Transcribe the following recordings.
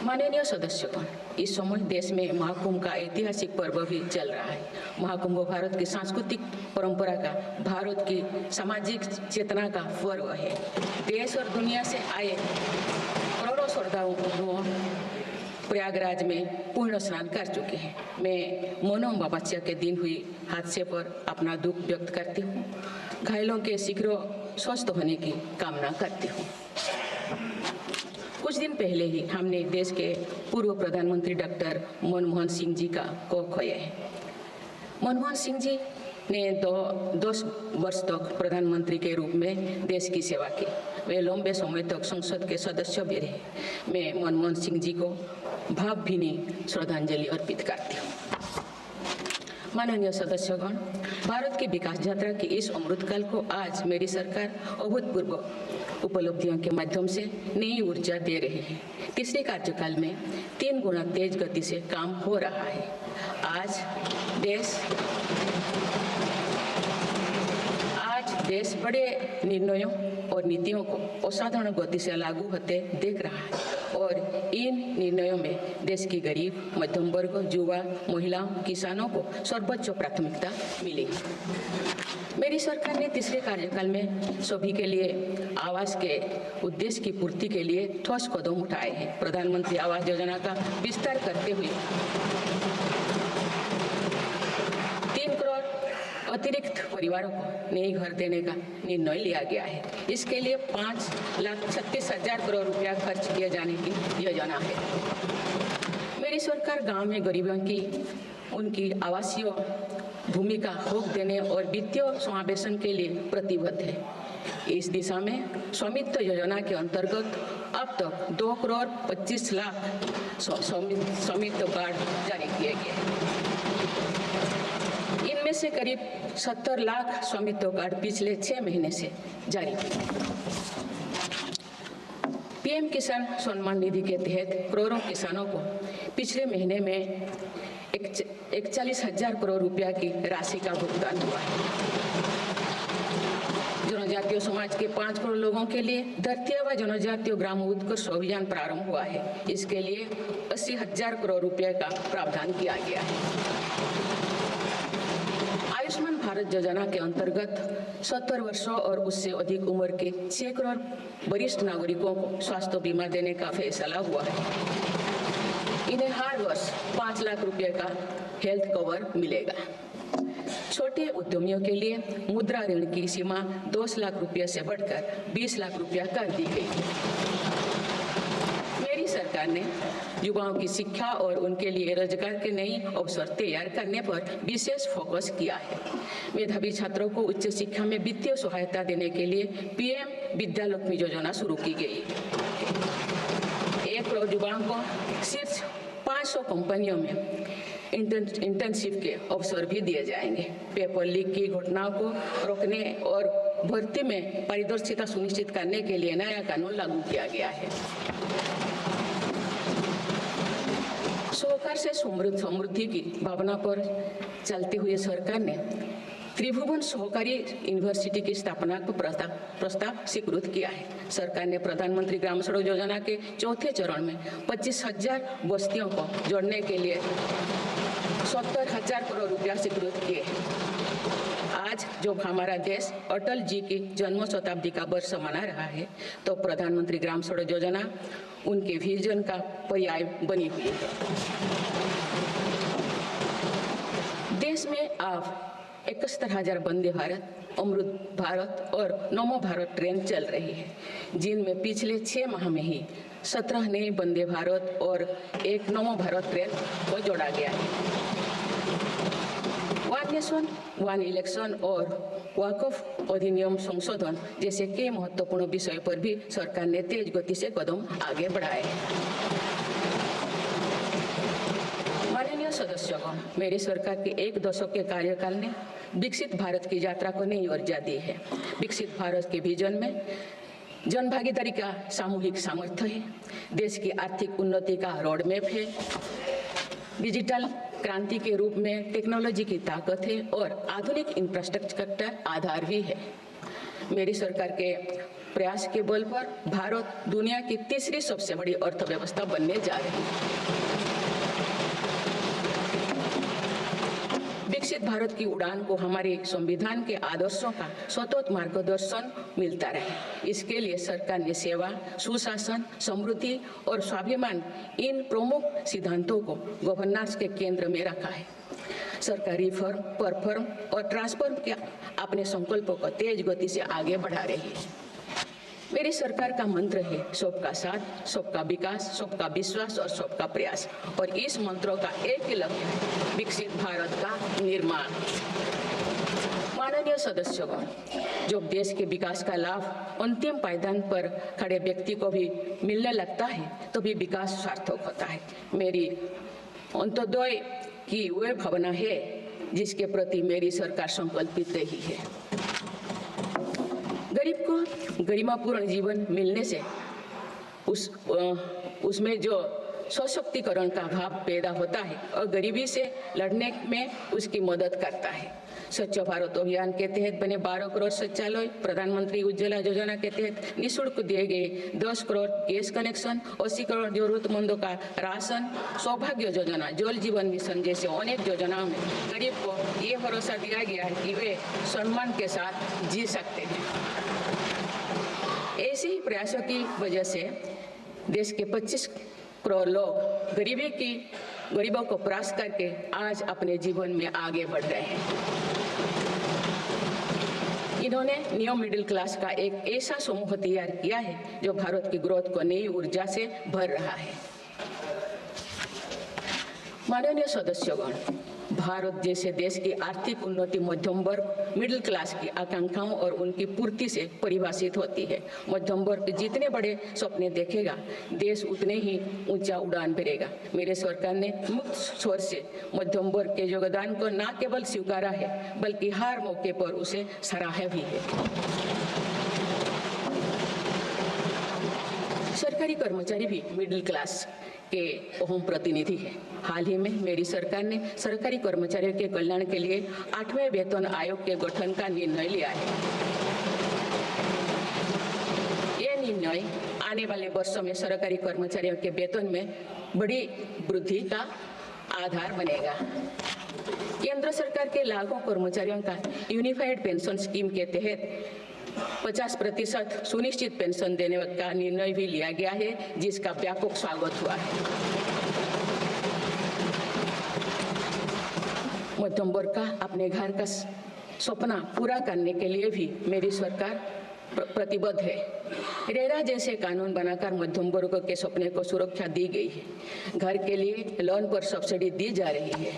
माननीय सदस्यगण, इस समय देश में महाकुंभ का ऐतिहासिक पर्व भी चल रहा है। महाकुंभ भारत की सांस्कृतिक परंपरा का, भारत की सामाजिक चेतना का पर्व है। देश और दुनिया से आए करोड़ों श्रद्धालुओं प्रयागराज में पूर्ण स्नान कर चुके हैं। मैं मोनो अमावस्या के दिन हुई हादसे पर अपना दुख व्यक्त करती हूँ। घायलों के शीघ्र स्वस्थ होने की कामना करती हूँ। कुछ दिन पहले ही हमने देश के पूर्व प्रधानमंत्री डॉक्टर मनमोहन सिंह जी को खोया है। मनमोहन सिंह जी ने 10 वर्ष तक प्रधानमंत्री के रूप में देश की सेवा की। वे लंबे समय तक संसद के सदस्य भी रहे। मैं मनमोहन सिंह जी को भावभीनी श्रद्धांजलि अर्पित करती हूँ। माननीय सदस्यगण, भारत की विकास यात्रा की इस अमृतकाल को आज मेरी सरकार अभूतपूर्व उपलब्धियों के माध्यम से नई ऊर्जा दे रही है। तीसरे कार्यकाल में 3 गुना तेज गति से काम हो रहा है। आज देश बड़े निर्णयों और नीतियों को असाधारण गति से लागू होते देख रहा है और इन निर्णयों में देश की गरीब, मध्यम वर्ग, युवा, महिलाओं, किसानों को सर्वोच्च प्राथमिकता मिली। मेरी सरकार ने तीसरे कार्यकाल में सभी के लिए आवास के उद्देश्य की पूर्ति के लिए ठोस कदम उठाए हैं। प्रधानमंत्री आवास योजना का विस्तार करते हुए 3 करोड़ अतिरिक्त परिवारों को नए घर देने का निर्णय लिया गया है। इसके लिए 5,36,000 करोड़ रुपया खर्च किए जाने की योजना है। मेरी सरकार गांव में गरीबों की उनकी आवासीय भूमि का हक देने और वित्तीय समावेशन के लिए प्रतिबद्ध है। इस दिशा में स्वामित्व योजना के अंतर्गत अब तक 2 करोड़ 25 लाख स्वामित्व कार्ड जारी किए गए। इनमें से करीब 70 लाख स्वामित्व कार्ड पिछले 6 महीने से जारी किए। पीएम किसान सम्मान निधि के तहत करोड़ों किसानों को पिछले महीने में 41,000 करोड़ रुपया की राशि का भुगतान हुआ है। जनजातीय समाज के 5 करोड़ लोगों के लिए धरती व जनजातीय ग्राम उत्कर्ष अभियान प्रारंभ हुआ है। इसके लिए 80,000 करोड़ रुपये का प्रावधान किया गया है। आयुष्मान भारत योजना के अंतर्गत 70 वर्षों और उससे अधिक उम्र के 6 करोड़ वरिष्ठ नागरिकों को स्वास्थ्य बीमा देने का फैसला हुआ है। इन्हें हर वर्ष 5 लाख रुपए का हेल्थ कवर मिलेगा। छोटे उद्यमियों के लिए मुद्रा ऋण की सीमा 10 लाख रुपए से बढ़कर 20 लाख रुपया कर दी गई। मेरी सरकार ने युवाओं की शिक्षा और उनके लिए रोजगार के नए अवसर तैयार करने पर विशेष फोकस किया है। मेधावी छात्रों को उच्च शिक्षा में वित्तीय सहायता देने के लिए पीएम विद्यालक्ष्मी योजना शुरू की गई। 1 करोड़ युवाओं को शीर्ष 500 कंपनियों में इंटर्नशिप के अवसर भी दिए जाएंगे। पेपर लीक की घटनाओं को रोकने और भर्ती में पारदर्शिता सुनिश्चित करने के लिए नया कानून लागू किया गया है। सहकार से समृद्धि की भावना पर चलते हुए सरकार ने त्रिभुवन सहकारी यूनिवर्सिटी की स्थापना का प्रस्ताव स्वीकृत किया है। सरकार ने प्रधानमंत्री ग्राम सड़क योजना के 4थे चरण में 25,000 बस्तियों को जोड़ने के लिए 70,000 करोड़ रुपया स्वीकृत किए। आज जब हमारा देश अटल जी की जन्म शताब्दी का वर्ष मना रहा है, तो प्रधानमंत्री ग्राम सड़क योजना उनके विजन का पर्याय बनी हुई है। देश में अब 71,000 वंदे भारत, अमृत भारत और नमो भारत ट्रेन चल रही है, जिनमें पिछले 6 माह में ही 17 नए वंदे भारत और 1 नमो भारत ट्रेन को जोड़ा गया है। वन नेशन वन इलेक्शन और वक्फ अधिनियम संशोधन जैसे कई महत्वपूर्ण विषय पर भी सरकार ने तेज गति से कदम आगे बढ़ाए। माननीय सदस्यगण, मेरी सरकार के 1 दशक के कार्यकाल ने विकसित भारत की यात्रा को नई ऊर्जा दी है। विकसित भारत के विजन में जन भागीदारी का सामूहिक सामर्थ्य है, देश की आर्थिक उन्नति का रोडमैप है, डिजिटल क्रांति के रूप में टेक्नोलॉजी की ताकत है और आधुनिक इंफ्रास्ट्रक्चर आधार भी है। मेरी सरकार के प्रयास के बल पर भारत दुनिया की तीसरी सबसे बड़ी अर्थव्यवस्था बनने जा रही है। विकसित भारत की उड़ान को हमारे संविधान के आदर्शों का सतत मार्गदर्शन मिलता रहे, इसके लिए सरकार ने सेवा, सुशासन, समृद्धि और स्वाभिमान इन प्रमुख सिद्धांतों को गवर्नेंस के केंद्र में रखा है। सरकार रिफॉर्म, परफॉर्म और ट्रांसफॉर्म के अपने संकल्पों को तेज गति से आगे बढ़ा रही है। मेरी सरकार का मंत्र है सबका साथ, सबका विकास, सबका विश्वास और सबका प्रयास, और इस मंत्रों का एक ही लक्ष्य है, विकसित भारत का निर्माण। माननीय सदस्यगण, जब देश के विकास का लाभ अंतिम पायदान पर खड़े व्यक्ति को भी मिलने लगता है तो भी विकास सार्थक होता है। मेरी अंत्योदय की वह भावना है जिसके प्रति मेरी सरकार संकल्पित रही है। गरीब को गरिमापूर्ण जीवन मिलने से उसमें जो सशक्तिकरण का भाव पैदा होता है और गरीबी से लड़ने में उसकी मदद करता है। स्वच्छ भारत अभियान के तहत बने 12 करोड़ शौचालय, प्रधानमंत्री उज्ज्वला योजना के तहत निःशुल्क दिए गए 10 करोड़ गैस कनेक्शन, 80 करोड़ जरूरतमंदों का राशन, सौभाग्य योजना, जल जीवन मिशन जैसे अनेक योजनाओं में गरीब को ये भरोसा दिया गया है कि वे सम्मान के साथ जी सकते हैं। ऐसे ही प्रयासों की वजह से देश के 25 करोड़ लोग गरीबों को परास्त करके आज अपने जीवन में आगे बढ़ रहे हैं। इन्होंने न्यू मिडिल क्लास का एक ऐसा समूह तैयार किया है जो भारत की ग्रोथ को नई ऊर्जा से भर रहा है। माननीय सदस्यगण, भारत जैसे देश की आर्थिक उन्नति मध्यम वर्ग, मिडिल क्लास की आकांक्षाओं और उनकी पूर्ति से परिभाषित होती है। मध्यम वर्ग जितने बड़े सपने देखेगा, देश उतने ही ऊंचा उड़ान भरेगा। मेरे सरकार ने मुक्त स्वर से मध्यम वर्ग के योगदान को न केवल स्वीकारा है बल्कि हर मौके पर उसे सराहा भी है। सरकारी कर्मचारी भी मिडिल क्लास के अहम प्रतिनिधि है। हाल ही में मेरी सरकार ने सरकारी कर्मचारियों के कल्याण के लिए 8वें वेतन आयोग के गठन का निर्णय लिया है। ये निर्णय आने वाले वर्षों में सरकारी कर्मचारियों के वेतन में बड़ी वृद्धि का आधार बनेगा। केंद्र सरकार के लाखों कर्मचारियों का यूनिफाइड पेंशन स्कीम के तहत 50% सुनिश्चित पेंशन देने का निर्णय भी लिया गया है, जिसका व्यापक स्वागत हुआ है। मध्यम वर्ग का अपने घर का सपना पूरा करने के लिए भी मेरी सरकार प्रतिबद्ध है। रेरा जैसे कानून बनाकर मध्यम वर्ग के सपने को सुरक्षा दी गई है। घर के लिए लोन पर सब्सिडी दी जा रही है।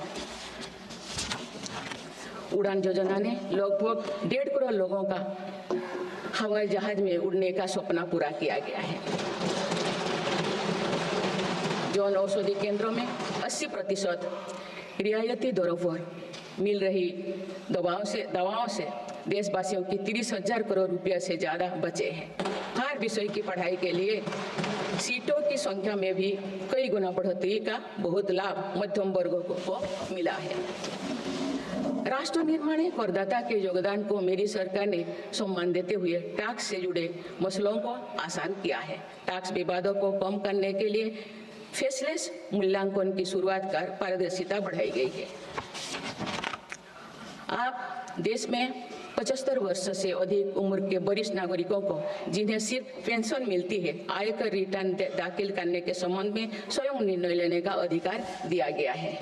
उड़ान योजना ने लगभग 1.5 करोड़ लोगों का हवाई जहाज में उड़ने का सपना पूरा किया गया है। जन औषधि केंद्रों में 80% रियायती दरों पर मिल रही दवाओं से देशवासियों की 30,000 करोड़ रुपये से ज़्यादा बचे हैं। हर विषय की पढ़ाई के लिए सीटों की संख्या में भी कई गुना बढ़ोतरी का बहुत लाभ मध्यम वर्गों को मिला है। राष्ट्र निर्माण में करदाता के योगदान को मेरी सरकार ने सम्मान देते हुए टैक्स से जुड़े मसलों को आसान किया है। टैक्स विवादों को कम करने के लिए फेसलेस मूल्यांकन की शुरुआत कर पारदर्शिता बढ़ाई गई है। आप देश में 75 वर्ष से अधिक उम्र के वरिष्ठ नागरिकों को जिन्हें सिर्फ पेंशन मिलती है, आयकर रिटर्न दाखिल करने के संबंध में स्वयं निर्णय लेने का अधिकार दिया गया है।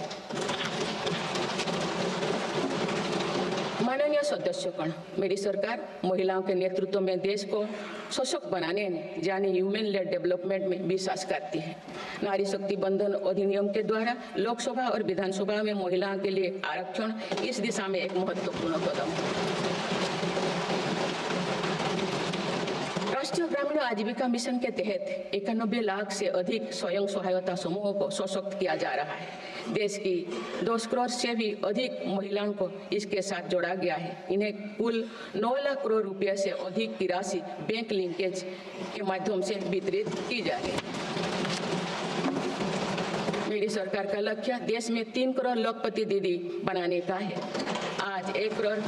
माननीय सदस्यगण, मेरी सरकार महिलाओं के नेतृत्व में देश को सशक्त बनाने में यानी ह्यूमन लेड डेवलपमेंट में विश्वास करती है। नारी शक्ति बंधन अधिनियम के द्वारा लोकसभा और विधानसभा में महिलाओं के लिए आरक्षण इस दिशा में एक महत्वपूर्ण कदम है। राष्ट्रीय ग्रामीण आजीविका मिशन के तहत 91 लाख से अधिक स्वयं सहायता समूहों को सशक्त किया जा रहा है। देश की 10 करोड़ से भी अधिक महिलाओं को इसके साथ जोड़ा गया है। इन्हें कुल 9 लाख करोड़ रुपए से अधिक की राशि बैंक लिंकेज के माध्यम से वितरित की जा रही है। मेरी सरकार का लक्ष्य देश में 3 करोड़ लखपति दीदी बनाने का है। आज 1 करोड़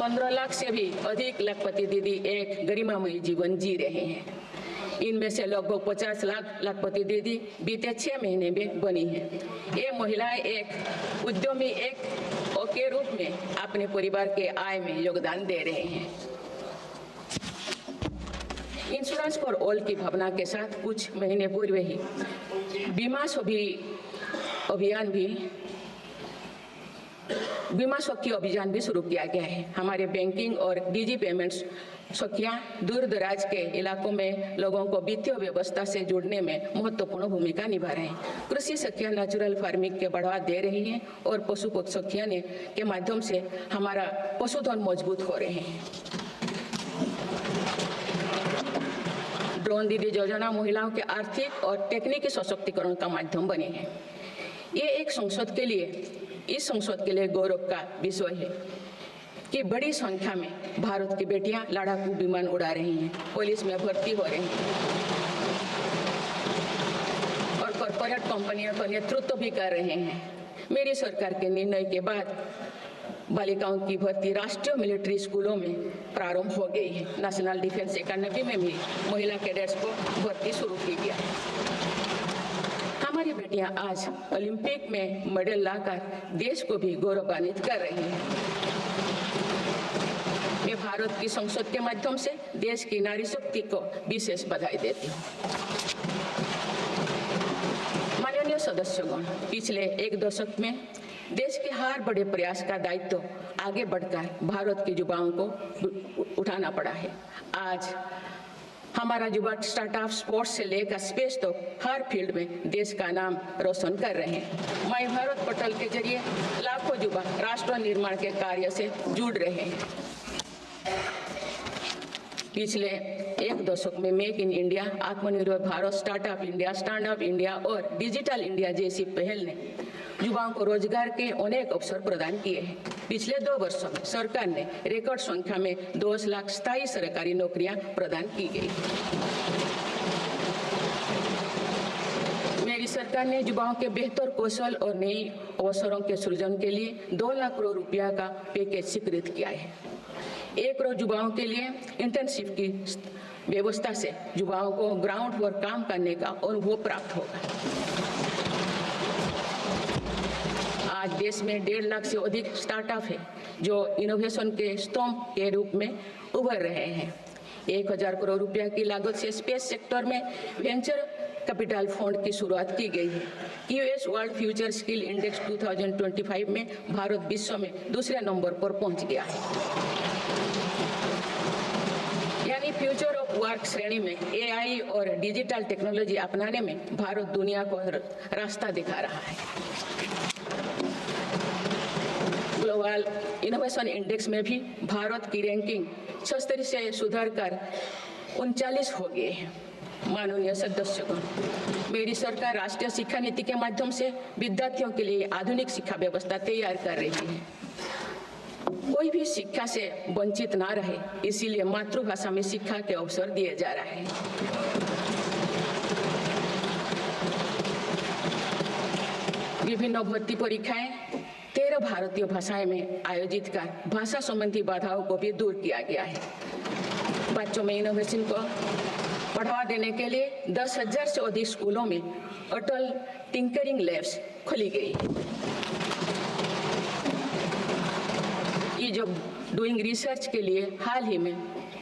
15 लाख से भी अधिक लाखपति दीदी एक गरिमामयी जीवन जी रहे हैं। इनमें से लगभग 50 लाख लाखपति दीदी बीते 6 महीने में बनी है। ये महिलाएं एक उद्यमी एक के रूप में अपने परिवार के आय में योगदान दे रहे हैं। इंश्योरेंस फॉर ऑल की भावना के साथ कुछ महीने पूर्व ही बीमा सखी अभियान भी शुरू किया गया है। हमारे बैंकिंग और डिजी पेमेंट्स सखियां दूर दराज के इलाकों में लोगों को वित्तीय व्यवस्था से जुड़ने में महत्वपूर्ण भूमिका निभा रहे हैं। कृषि सखियां नेचुरल फार्मिंग के बढ़ावा दे रही हैं और पशु पक्षी सखियां के माध्यम से हमारा पशुधन मजबूत हो रहे हैं। ड्रोन दीदी योजना महिलाओं के आर्थिक और तकनीकी सशक्तिकरण का माध्यम बने हैं। ये इस संसद के लिए गौरव का विषय है कि बड़ी संख्या में भारत की बेटियां लड़ाकू विमान उड़ा रही हैं, पुलिस में भर्ती हो रही हैं और कॉर्पोरेट कंपनियों का नेतृत्व भी कर रहे हैं। मेरी सरकार के निर्णय के बाद बालिकाओं की भर्ती राष्ट्रीय मिलिट्री स्कूलों में प्रारंभ हो गई है। नेशनल डिफेंस एकेडमी में भी महिला कैडेट्स को भर्ती शुरू की गई है। हमारी बेटियां आज ओलंपिक में मेडल लाकर देश को भी गौरवान्वित कर रही हैं। मैं भारत की संसद के माध्यम से देश की नारी शक्ति को विशेष बधाई देती हूँ। माननीय सदस्यगण, पिछले एक दशक में देश के हर बड़े प्रयास का दायित्व आगे बढ़कर भारत के युवाओं को उठाना पड़ा है। आज हमारा युवा स्टार्टअप स्पोर्ट्स से लेकर स्पेस तक हर फील्ड में देश का नाम रोशन कर रहे हैं। माय भारत पोर्टल के जरिए लाखों युवा राष्ट्र निर्माण के कार्य से जुड़ रहे हैं। पिछले एक दशक में मेक इन इंडिया, आत्मनिर्भर Bharat, startup India, stand up India और डिजिटल इंडिया जैसी पहल ने युवाओं को रोजगार के अनेक अवसर प्रदान किए हैं। पिछले 2 वर्षों में सरकार ने रिकॉर्ड संख्या में 2 लाख स्थायी सरकारी नौकरियां प्रदान की गई। मेरी सरकार ने युवाओं के बेहतर कौशल और नई अवसरों के सृजन के लिए 2 लाख करोड़ रुपया का पैकेज स्वीकृत किया है। 1 करोड़ युवाओं के लिए इंटर्नशिप की व्यवस्था से युवाओं को ग्राउंड पर काम करने का अनुभव प्राप्त होगा। आज देश में 1.5 लाख से अधिक स्टार्टअप है जो इनोवेशन के स्तंभ के रूप में उभर रहे हैं। 1000 करोड़ रुपया की लागत से स्पेस सेक्टर में वेंचर कैपिटल फंड की शुरुआत की गई है। US world future skill index 2025 में भारत विश्व में दूसरे नंबर पर पहुंच गया है। यानी फ्यूचर ऑफ वर्क श्रेणी में एआई और डिजिटल टेक्नोलॉजी अपनाने में भारत दुनिया को रास्ता दिखा रहा है। ग्लोबल इनोवेशन इंडेक्स में भी भारत की रैंकिंग 76 से सुधरकर 39 हो गई है। माननीय सदस्यगण, मेरी सरकार राष्ट्रीय शिक्षा नीति के माध्यम से विद्यार्थियों के लिए आधुनिक शिक्षा व्यवस्था तैयार कर रही है। कोई भी शिक्षा से वंचित ना रहे, इसीलिए मातृभाषा में शिक्षा के अवसर दिए जा रहे हैं। विभिन्न भर्ती परीक्षाएं 13 भारतीय भाषाएं में आयोजित कर भाषा संबंधी बाधाओं को भी दूर किया गया है। बच्चों में इनोवेशन को बढ़ावा देने के लिए 10,000 से अधिक स्कूलों में अटल टिंकरिंग लैब्स खोली गई। ये जो डूइंग रिसर्च के लिए हाल ही में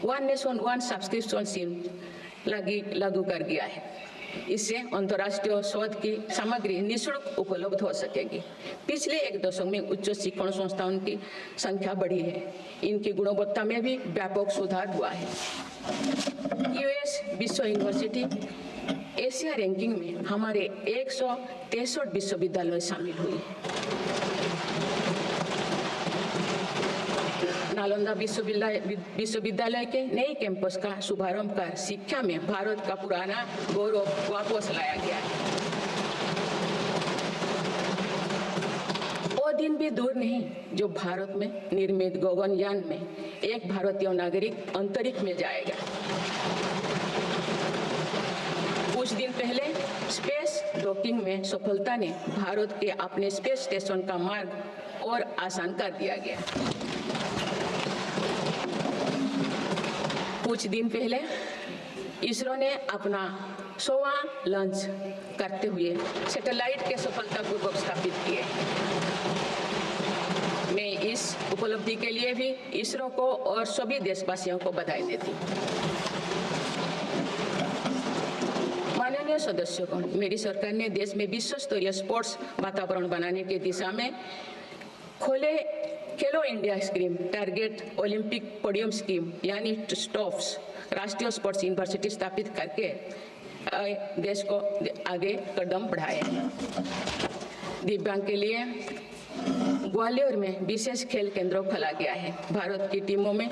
1 नेशन 1 सब्सक्रिप्शन स्कीम लागू कर गया है। इससे अंतर्राष्ट्रीय शोध की सामग्री निःशुल्क उपलब्ध हो सकेगी। पिछले 1 दशक में उच्च शिक्षण संस्थाओं की संख्या बढ़ी है। इनकी गुणवत्ता में भी व्यापक सुधार हुआ है। यूएस विश्व यूनिवर्सिटी एशिया रैंकिंग में हमारे 163 विश्वविद्यालय शामिल हुई है। नालंदा विश्वविद्यालय के नए कैंपस का शुभारंभ कर शिक्षा में भारत का पुराना गौरव वापस लाया गया है। वो दिन भी दूर नहीं जो भारत में निर्मित गगनयान में एक भारतीय नागरिक अंतरिक्ष में जाएगा। कुछ दिन पहले स्पेस डॉकिंग में सफलता ने भारत के अपने स्पेस स्टेशन का मार्ग और आसान कर दिया गया। कुछ दिन पहले इसरो ने अपना 100वां लॉन्च करते हुए सैटेलाइट के सफलतापूर्वक स्थापित किए। मैं इस उपलब्धि के लिए भी इसरो को और सभी देशवासियों को बधाई देती हूँ। माननीय सदस्यों, मेरी सरकार ने देश में विश्व स्तरीय स्पोर्ट्स वातावरण बनाने की दिशा में खोले खेलो India scheme, target Olympic podium scheme यानी स्टॉप्स राष्ट्रीय स्पोर्ट्स यूनिवर्सिटी स्थापित करके देश को आगे कदम बढ़ाए। दिव्यांग के लिए ग्वालियर में विशेष खेल केंद्र खोला गया है। भारत की टीमों में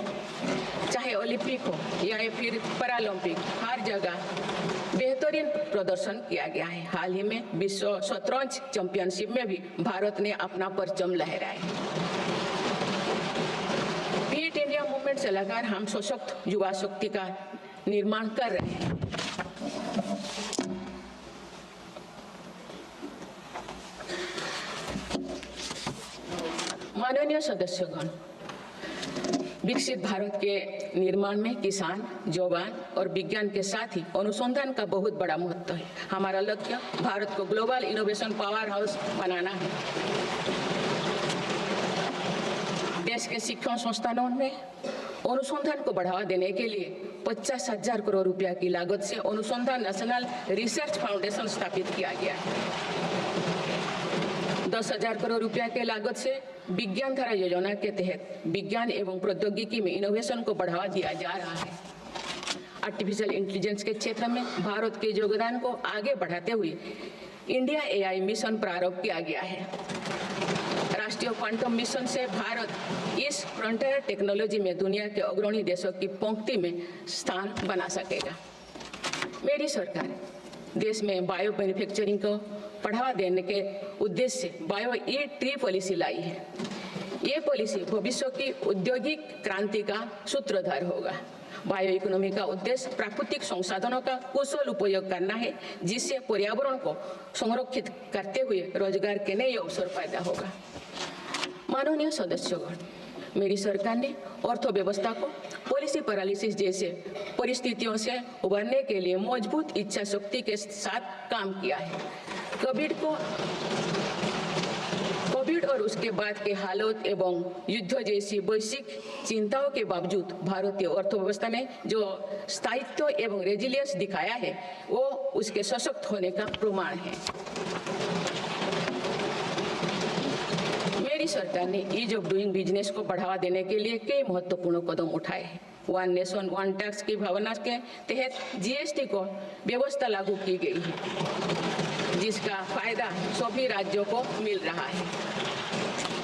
चाहे ओलंपिक हो या फिर पैरालंपिक, हर जगह बेहतरीन प्रदर्शन किया गया है। हाल ही में विश्व शतरंज चैंपियनशिप में भी भारत ने अपना परचम लहराया। फिट इंडिया मूवमेंट से लगाकर हम सशक्त युवा शक्ति का निर्माण कर रहे हैं। माननीय सदस्यगण, विकसित भारत के निर्माण में किसान, जवान और विज्ञान के साथ ही अनुसंधान का बहुत बड़ा महत्व है। हमारा लक्ष्य भारत को ग्लोबल इनोवेशन पावर हाउस बनाना है। देश के शिक्षण संस्थानों में अनुसंधान को बढ़ावा देने के लिए 50,000 करोड़ रुपया की लागत से अनुसंधान नेशनल रिसर्च फाउंडेशन स्थापित किया गया है। 10,000 करोड़ रुपया के लागत से विज्ञान धारा योजना के तहत विज्ञान एवं प्रौद्योगिकी में इनोवेशन को बढ़ावा दिया जा रहा है। आर्टिफिशियल इंटेलिजेंस के क्षेत्र में भारत के योगदान को आगे बढ़ाते हुए इंडिया AI मिशन प्रारंभ किया गया है। राष्ट्रीय क्वांटम मिशन से भारत इस फ्रंटियर टेक्नोलॉजी में दुनिया के अग्रणी देशों की पंक्ति में स्थान बना सकेगा। मेरी सरकार देश में बायो मैन्युफैक्चरिंग को बढ़ावा देने के उद्देश्य से बायो ई-ट्री पॉलिसी लाई है। ये पॉलिसी भविष्य की औद्योगिक क्रांति का सूत्रधार होगा। बायो इकोनॉमी का उद्देश्य प्राकृतिक संसाधनों का कुशल उपयोग करना है, जिससे पर्यावरण को संरक्षित करते हुए रोजगार के नए अवसर पैदा होगा। माननीय सदस्यगण, मेरी सरकार ने अर्थव्यवस्था को पॉलिसी पैरालिसिस जैसे परिस्थितियों से उबरने के लिए मजबूत इच्छा शक्ति के साथ काम किया है। कोविड और उसके बाद के हालात एवं युद्ध जैसी वैश्विक चिंताओं के बावजूद भारतीय अर्थव्यवस्था ने जो स्थायित्व एवं रेजिलियंस दिखाया है, वो उसके सशक्त होने का प्रमाण है। मेरी सरकार ने ईज ऑफ डूइंग बिजनेस को बढ़ावा देने के लिए कई महत्वपूर्ण कदम उठाए हैं। वन नेशन वन टैक्स की भावना के तहत GST को व्यवस्था लागू की गई है, जिसका फायदा सभी राज्यों को मिल रहा है।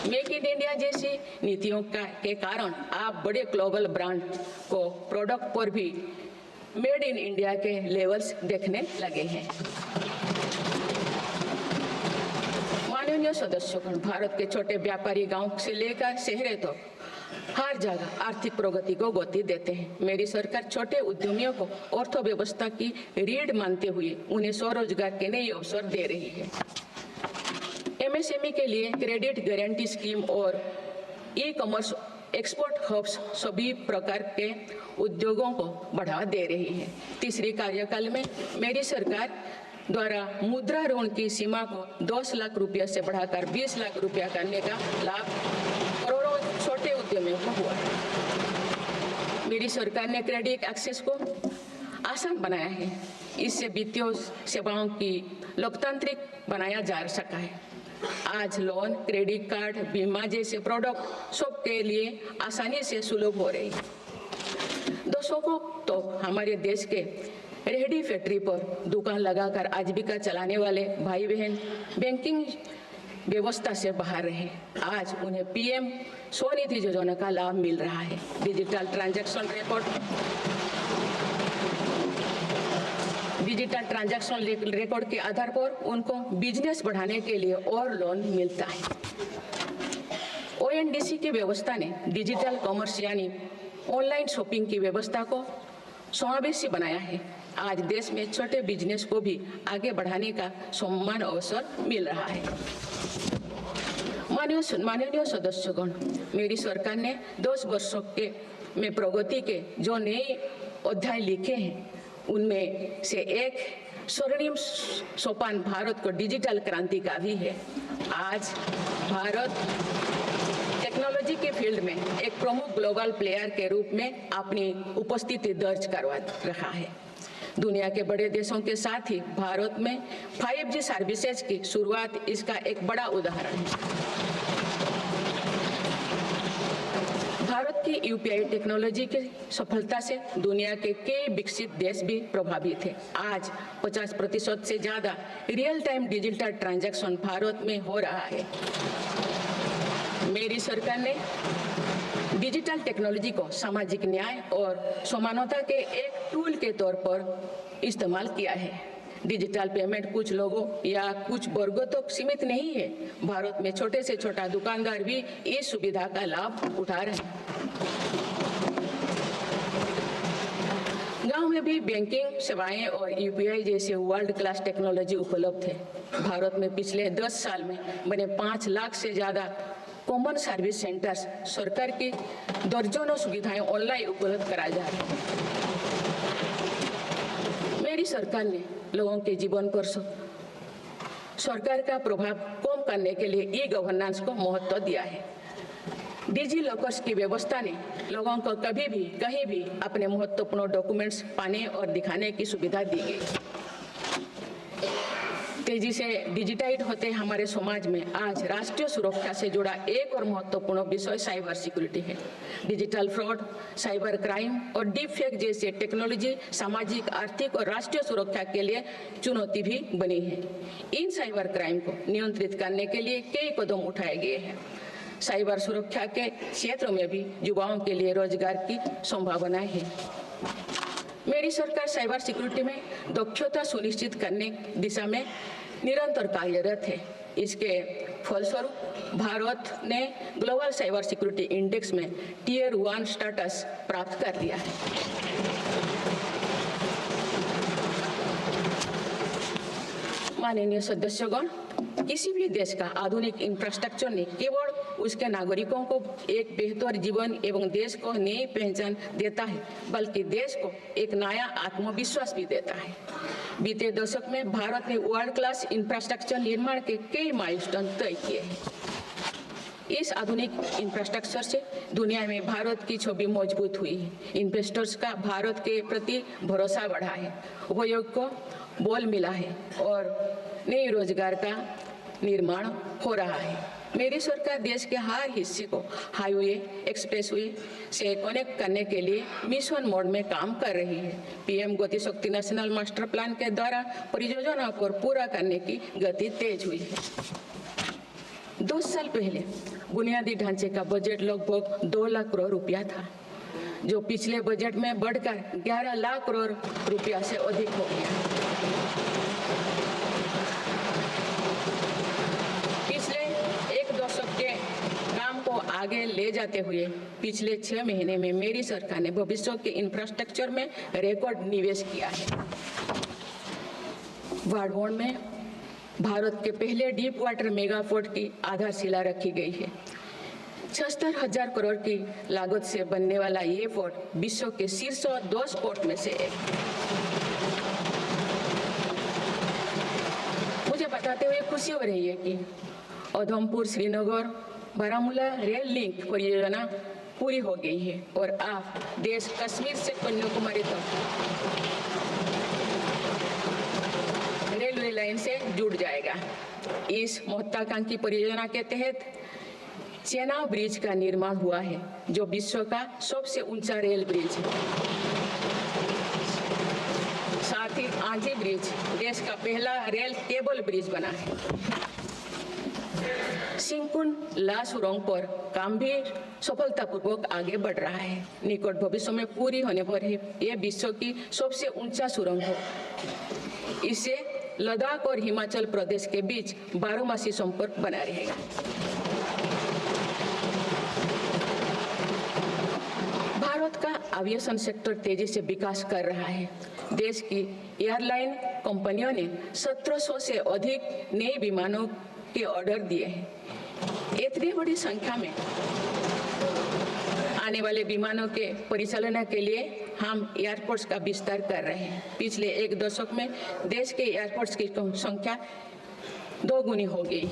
मेक इन इंडिया जैसी नीतियों के कारण आप बड़े ग्लोबल ब्रांड को प्रोडक्ट पर भी मेड इन इंडिया के लेवल्स देखने लगे हैं। माननीय सदस्यगण, भारत के छोटे व्यापारी गांव से लेकर शहरों तक हर जगह आर्थिक प्रगति को गति देते हैं। मेरी सरकार छोटे उद्यमियों को अर्थव्यवस्था की रीढ़ मानते हुए उन्हें स्वरोजगार के नए अवसर दे रही है। MSME के लिए क्रेडिट गारंटी स्कीम और ई-कॉमर्स एक्सपोर्ट हब्स सभी प्रकार के उद्योगों को बढ़ावा दे रही है। तीसरी कार्यकाल में मेरी सरकार द्वारा मुद्रा ऋण की सीमा को 10 लाख रुपया से बढ़ाकर 20 लाख रुपया करने का लाभ करोड़ों छोटे उद्यमियों को हुआ है। मेरी सरकार ने क्रेडिट एक्सेस को आसान बनाया है। इससे वित्तीय सेवाओं की लोकतांत्रिक बनाया जा सका है। आज लोन, क्रेडिट कार्ड, बीमा जैसे प्रोडक्ट सबके लिए आसानी से सुलभ हो रही है। दशकों तो हमारे देश के रेहड़ी फैक्ट्री पर दुकान लगाकर आजीविका चलाने वाले भाई बहन बैंकिंग व्यवस्था से बाहर रहे। आज उन्हें PM स्वनिधि योजना का लाभ मिल रहा है। डिजिटल ट्रांजैक्शन रिकॉर्ड के आधार पर उनको बिजनेस बढ़ाने के लिए और लोन मिलता है। ONDC की व्यवस्था ने डिजिटल कॉमर्स यानी ऑनलाइन शॉपिंग की व्यवस्था को समावेशी बनाया है। आज देश में छोटे बिजनेस को भी आगे बढ़ाने का समान अवसर मिल रहा है। माननीय सदस्यगण, मेरी सरकार ने 10 वर्षों में प्रगति के जो नए अध्याय लिखे हैं, उनमें से एक स्वर्णिम सोपान भारत को डिजिटल क्रांति का भी है। आज भारत टेक्नोलॉजी के फील्ड में एक प्रमुख ग्लोबल प्लेयर के रूप में अपनी उपस्थिति दर्ज करवा रहा है। दुनिया के बड़े देशों के साथ ही भारत में 5G सर्विसेज की शुरुआत इसका एक बड़ा उदाहरण है। भारत की यूपीआई टेक्नोलॉजी की सफलता से दुनिया के कई विकसित देश भी प्रभावित हैं। आज 50% से ज्यादा real time digital transaction Bharat में हो रहा है। मेरी सरकार ने डिजिटल टेक्नोलॉजी को सामाजिक न्याय और समानता के एक टूल के तौर पर इस्तेमाल किया है। डिजिटल पेमेंट कुछ लोगों या कुछ वर्गों तक सीमित नहीं है। भारत में छोटे से छोटा दुकानदार भी इस सुविधा का लाभ उठा रहे हैं। गांव में भी बैंकिंग सेवाएं और यूपीआई जैसे वर्ल्ड क्लास टेक्नोलॉजी उपलब्ध है। भारत में पिछले 10 साल में बने 5 लाख से ज्यादा कॉमन सर्विस सेंटर्स सरकार की दर्जनों सुविधाएं ऑनलाइन उपलब्ध कराई जा रही हैं। मेरी सरकार ने लोगों के जीवन पर सरकार का प्रभाव कम करने के लिए ई गवर्नेंस को महत्व दिया है। डिजी लॉकर्स की व्यवस्था ने लोगों को कभी भी कहीं भी अपने महत्वपूर्ण डॉक्यूमेंट्स पाने और दिखाने की सुविधा दी गई। तेजी से डिजिटाइज होते हमारे समाज में आज राष्ट्रीय सुरक्षा से जुड़ा एक और महत्वपूर्ण विषय साइबर सिक्योरिटी है। डिजिटल फ्रॉड, साइबर क्राइम और डीप फेक जैसे टेक्नोलॉजी सामाजिक, आर्थिक और राष्ट्रीय सुरक्षा के लिए चुनौती भी बनी है। इन साइबर क्राइम को नियंत्रित करने के लिए कई कदम उठाए गए हैं। साइबर सुरक्षा के क्षेत्र में भी युवाओं के लिए रोजगार की संभावनाएं हैं। मेरी सरकार साइबर सिक्योरिटी में दक्षता सुनिश्चित करने दिशा में निरंतर कार्यरत है। इसके फलस्वरूप भारत ने ग्लोबल साइबर सिक्योरिटी इंडेक्स में Tier 1 स्टेटस प्राप्त कर लिया है। माननीय सदस्यगण, किसी भी देश का आधुनिक इंफ्रास्ट्रक्चर ने केवल उसके नागरिकों को एक बेहतर जीवन एवं देश को नई पहचान देता है, बल्कि देश को एक नया आत्मविश्वास भी देता है। बीते दशक में भारत ने वर्ल्ड क्लास इंफ्रास्ट्रक्चर निर्माण के कई माइलस्टोन तय किए हैं। इस आधुनिक इंफ्रास्ट्रक्चर से दुनिया में भारत की छवि मजबूत हुई है। इन्वेस्टर्स का भारत के प्रति भरोसा बढ़ा है, उपयोग को बल मिला है और नए रोजगार का निर्माण हो रहा है। मेरी सरकार देश के हर हिस्से को हाईवे, एक्सप्रेसवे से कनेक्ट करने के लिए मिशन मोड में काम कर रही है। पीएम गति शक्ति नेशनल मास्टर प्लान के द्वारा परियोजना को पूरा करने की गति तेज हुई है। 2 साल पहले बुनियादी ढांचे का बजट लगभग 2 लाख करोड़ रुपया था, जो पिछले बजट में बढ़कर 11 लाख करोड़ रुपया से अधिक हो गया। आगे ले जाते हुए पिछले 6 महीने में मेरी सरकार ने भविष्य के इंफ्रास्ट्रक्चर में रिकॉर्ड निवेश किया है। वाडवोन में भारत के पहले डीप वाटर मेगा पोर्ट की आधारशिला रखी गई है। 76,000 करोड़ की लागत से बनने वाला ये पोर्ट विश्व के शीर्ष 10 पोर्ट में से एक। मुझे बताते हुए खुशी हो रही है कि उधमपुर श्रीनगर बारामूला रेल लिंक परियोजना पूरी हो गई है और अब देश कश्मीर से कन्याकुमारी तक रेलवे लाइन से जुड़ जाएगा। इस महत्वाकांक्षी परियोजना के तहत चेनाब ब्रिज का निर्माण हुआ है, जो विश्व का सबसे ऊंचा रेल ब्रिज है। साथ ही आंधी ब्रिज देश का पहला रेल केबल ब्रिज बना है। सिंकुन ला सुरंग पर काम भी सफलतापूर्वक आगे बढ़ रहा है। निकट भविष्य में पूरी होने पर यह विश्व की सबसे ऊंचा सुरंग हो। इससे लद्दाख और हिमाचल प्रदेश के बीच 12मासी संपर्क बना रहेगा। भारत का एविएशन सेक्टर तेजी से विकास कर रहा है। देश की एयरलाइन कंपनियों ने 1700 से अधिक नए विमानों के ऑर्डर दिए हैं। इतनी बड़ी संख्या में आने वाले विमानों के परिचालन के लिए हम एयरपोर्ट्स का विस्तार कर रहे हैं। पिछले एक दशक में देश के एयरपोर्ट्स की संख्या 2 गुनी हो गई।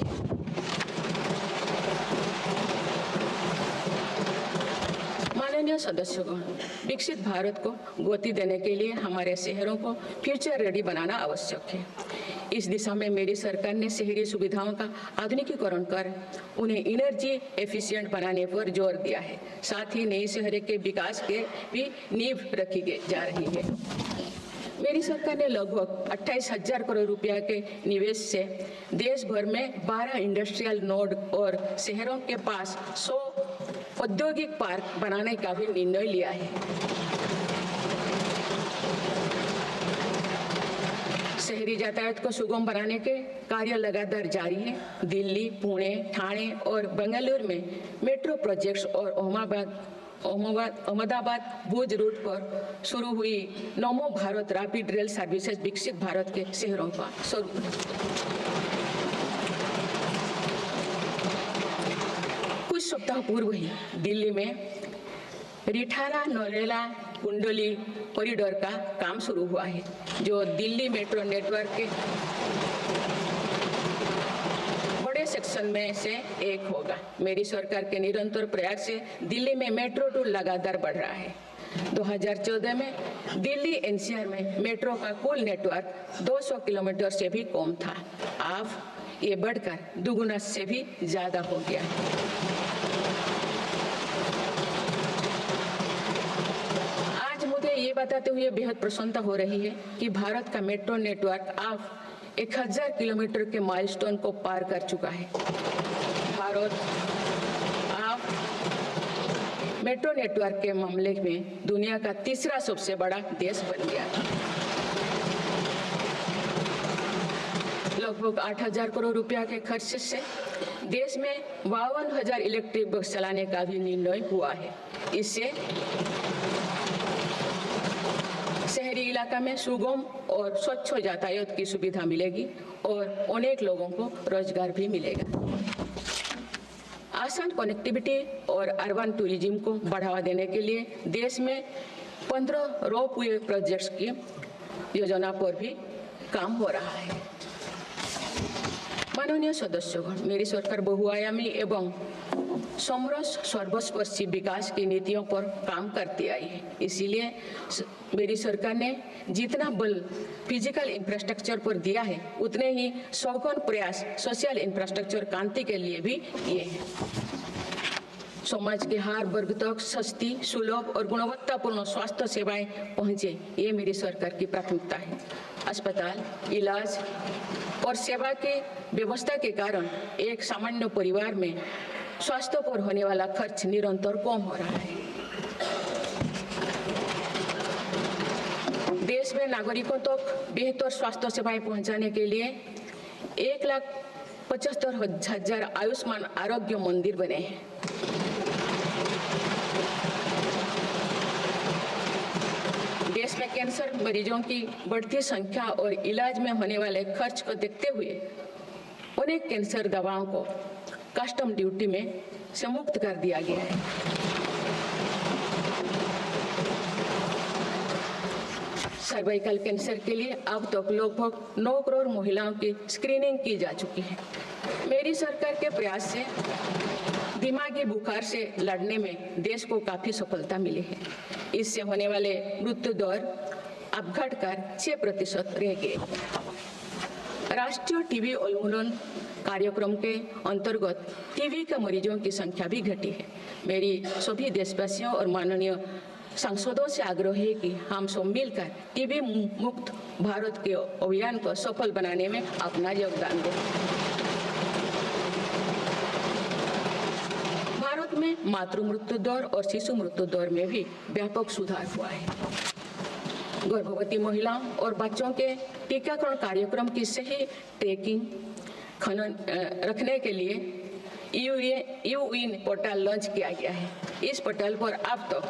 माननीय सदस्यगण, विकसित भारत को गति देने के लिए हमारे शहरों को फ्यूचर रेडी बनाना आवश्यक है। इस दिशा में मेरी सरकार ने शहरी सुविधाओं का आधुनिकीकरण कर उन्हें एनर्जी एफिशिएंट बनाने पर जोर दिया है। साथ ही नई शहर के विकास के भी नींव रखी जा रही है। मेरी सरकार ने लगभग 28,000 करोड़ रुपया के निवेश से देश भर में 12 इंडस्ट्रियल नोड और शहरों के पास 100 औद्योगिक पार्क बनाने का भी निर्णय लिया है। शहरी यातायात को सुगम बनाने के कार्य लगातार जारी है। दिल्ली, पुणे, ठाणे और बेंगलुरु में मेट्रो प्रोजेक्ट्स और अहमदाबाद भुज रूट पर शुरू हुई नमो भारत रैपिड रेल सर्विसेज विकसित भारत के शहरों का स्वरूप है। कुछ सप्ताह पूर्व ही दिल्ली में रिठारा नरेला कुंडली कॉरिडोर का काम शुरू हुआ है, जो दिल्ली मेट्रो नेटवर्क के बड़े सेक्शन में से एक होगा। मेरी सरकार के निरंतर प्रयास से दिल्ली में मेट्रो टूर लगातार बढ़ रहा है। 2014 में दिल्ली एनसीआर में मेट्रो का कुल नेटवर्क 200 किलोमीटर से भी कम था। अब ये बढ़कर दुगुना से भी ज्यादा हो गया है। ये बताते हुए बेहद प्रसन्नता हो रही है कि भारत का मेट्रो नेटवर्क अब 1000 किलोमीटर के माइलस्टोन को पार कर चुका है। भारत अब मेट्रो नेटवर्क के मामले में दुनिया का तीसरा सबसे बड़ा देश बन गया है। लगभग 8,000 करोड़ रुपया के खर्च से देश में 52,000 इलेक्ट्रिक बस चलाने का भी निर्णय हुआ है। इससे शहरी इलाका में सुगम और स्वच्छ यातायात की सुविधा मिलेगी और अनेक लोगों को रोजगार भी मिलेगा। आसान कनेक्टिविटी और अर्बन टूरिज्म को बढ़ावा देने के लिए देश में 15 रोपवे प्रोजेक्ट्स की योजना पर भी काम हो रहा है। माननीय सदस्यगण, मेरी सरकार बहुआयामी एवं समरस सर्वस्पर्शी विकास की नीतियों पर काम करती आई है। इसीलिए मेरी सरकार ने जितना बल फिजिकल इंफ्रास्ट्रक्चर पर दिया है, उतने ही सघन प्रयास सोशल इंफ्रास्ट्रक्चर क्रांति के लिए भी किए हैं। समाज के हर वर्ग तक सस्ती, सुलभ और गुणवत्तापूर्ण स्वास्थ्य सेवाएं पहुंचे, ये मेरी सरकार की प्राथमिकता है। अस्पताल, इलाज और सेवा की व्यवस्था के कारण एक सामान्य परिवार में स्वास्थ्य पर होने वाला खर्च निरंतर कम हो रहा है। देश में नागरिकों तक बेहतर स्वास्थ्य सेवाएं पहुंचाने के लिए 1,75,000 आयुष्मान आरोग्य मंदिर बने हैं। देश में कैंसर मरीजों की बढ़ती संख्या और इलाज में होने वाले खर्च को देखते हुए अनेक कैंसर दवाओं को कस्टम ड्यूटी में से मुक्त कर दिया गया है। सर्वाइकल कैंसर के लिए अब तक लगभग 9 करोड़ महिलाओं की स्क्रीनिंग की जा चुकी है। मेरी सरकार के प्रयास से दिमागी बुखार से लड़ने में देश को काफी सफलता मिली है। इससे होने वाले मृत्यु दर अब घटकर 6% रह गए। राष्ट्रीय टीबी उन्मूलन कार्यक्रम के अंतर्गत टीबी के मरीजों की संख्या भी घटी है। मेरी सभी देशवासियों और माननीय सांसदों से आग्रह है कि हम सब मिलकर टीबी मुक्त भारत के अभियान को सफल बनाने में अपना योगदान दें। भारत में मातृ मृत्यु दर और शिशु मृत्यु दर में भी व्यापक सुधार हुआ है। गर्भवती महिलाओं और बच्चों के टीकाकरण कार्यक्रम की सही ट्रैकिंग रखने के लिए यूइन पोर्टल लॉन्च किया गया है। इस पोर्टल पर अब तक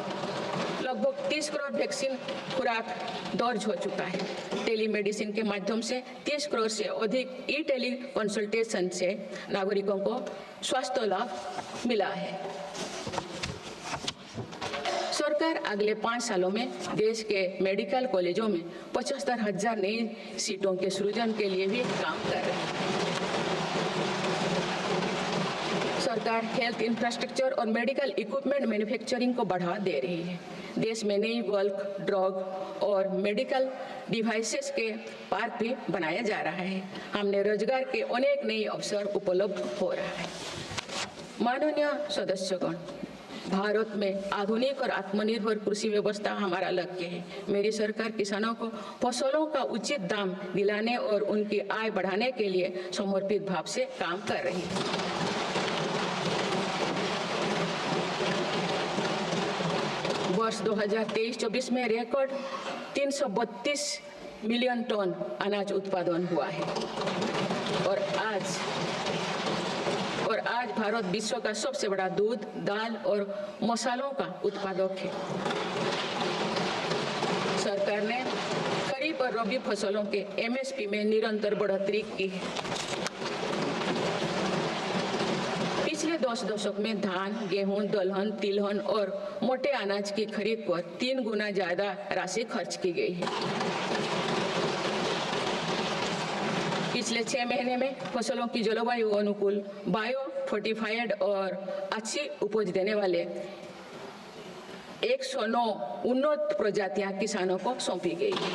लगभग 30 करोड़ वैक्सीन खुराक दर्ज हो चुका है। टेलीमेडिसिन के माध्यम से 30 करोड़ से अधिक ई टेली कंसल्टेशन से नागरिकों को स्वास्थ्य लाभ मिला है। सरकार अगले 5 सालों में देश के मेडिकल कॉलेजों में 75,000 नई सीटों के सृजन के लिए भी काम कर रही है। सरकार हेल्थ इंफ्रास्ट्रक्चर और मेडिकल इक्विपमेंट मैन्युफैक्चरिंग को बढ़ावा दे रही है। देश में नई बल्क ड्रग और मेडिकल डिवाइसेस के पार्क भी बनाया जा रहा है। हमने रोजगार के अनेक नए अवसर उपलब्ध हो रहा है। माननीय सदस्यगण, भारत में आधुनिक और आत्मनिर्भर कृषि व्यवस्था हमारा लक्ष्य है। मेरी सरकार किसानों को फसलों का उचित दाम दिलाने और उनकी आय बढ़ाने के लिए समर्पित भाव से काम कर रही है। वर्ष 2023-24 में रिकॉर्ड 332 मिलियन टन अनाज उत्पादन हुआ है और आज भारत विश्व का सबसे बड़ा दूध, दाल और मसालों का उत्पादक है। सरकार ने खरीफ और रबी फसलों के एमएसपी में निरंतर बढ़ोतरी की है। पिछले 10 दशक में धान, गेहूं, दलहन, तिलहन और मोटे अनाज की खरीद पर 3 गुना ज्यादा राशि खर्च की गई है। पिछले 6 महीने में फसलों की जलवायु अनुकूल, बायो फोर्टिफाइड और अच्छी उपज देने वाले 109 उन्नत प्रजातियां किसानों को सौंपी गई है।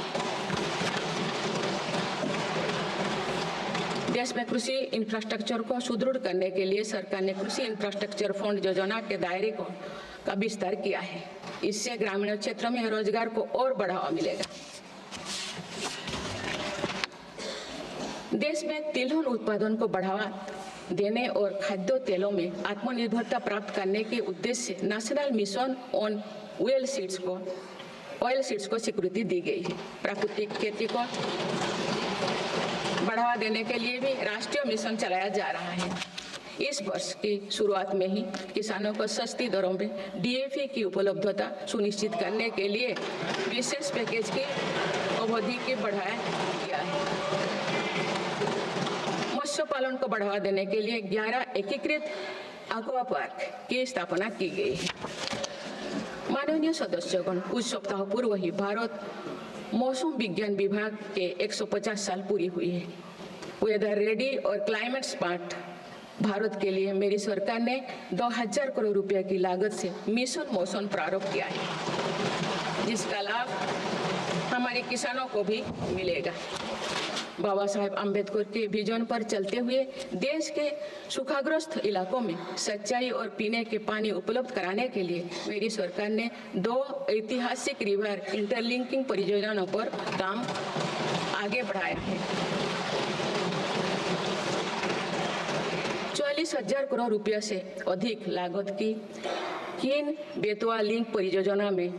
देश में कृषि इंफ्रास्ट्रक्चर को सुदृढ़ करने के लिए सरकार ने कृषि इंफ्रास्ट्रक्चर फंड योजना के दायरे का विस्तार किया है। इससे ग्रामीण क्षेत्र में रोजगार को और बढ़ावा मिलेगा। देश में तिलहन उत्पादन को बढ़ावा देने और खाद्य तेलों में आत्मनिर्भरता प्राप्त करने के उद्देश्य से national mission on oil seeds को स्वीकृति दी गई है। प्राकृतिक खेती को बढ़ावा देने के लिए भी राष्ट्रीय मिशन चलाया जा रहा है। इस वर्ष की शुरुआत में ही किसानों को सस्ती दरों में डीएपी की उपलब्धता सुनिश्चित करने के लिए विशेष पैकेज की अवधि की बढ़ाया गया है। मत्स्य पालन को बढ़ावा देने के लिए 11 एकीकृत एक्वा पार्क की स्थापना की गई है। माननीय सदस्यगण, कुछ सप्ताह पूर्व ही भारत मौसम विज्ञान विभाग के 150 साल पूरी हुई है। वेदर रेडी और क्लाइमेट स्मार्ट भारत के लिए मेरी सरकार ने 2000 करोड़ रुपए की लागत से मिशन मौसम प्रारंभ किया है, जिसका लाभ हमारे किसानों को भी मिलेगा। बाबा साहेब अम्बेडकर के विजन पर चलते हुए देश के सूखाग्रस्त इलाकों में सिंचाई और पीने के पानी उपलब्ध कराने के लिए मेरी सरकार ने 2 ऐतिहासिक रिवर इंटरलिंकिंग परियोजनाओं पर काम आगे बढ़ाया है। 44,000 करोड़ रुपये से अधिक लागत की कीन बेतवा लिंक परियोजना में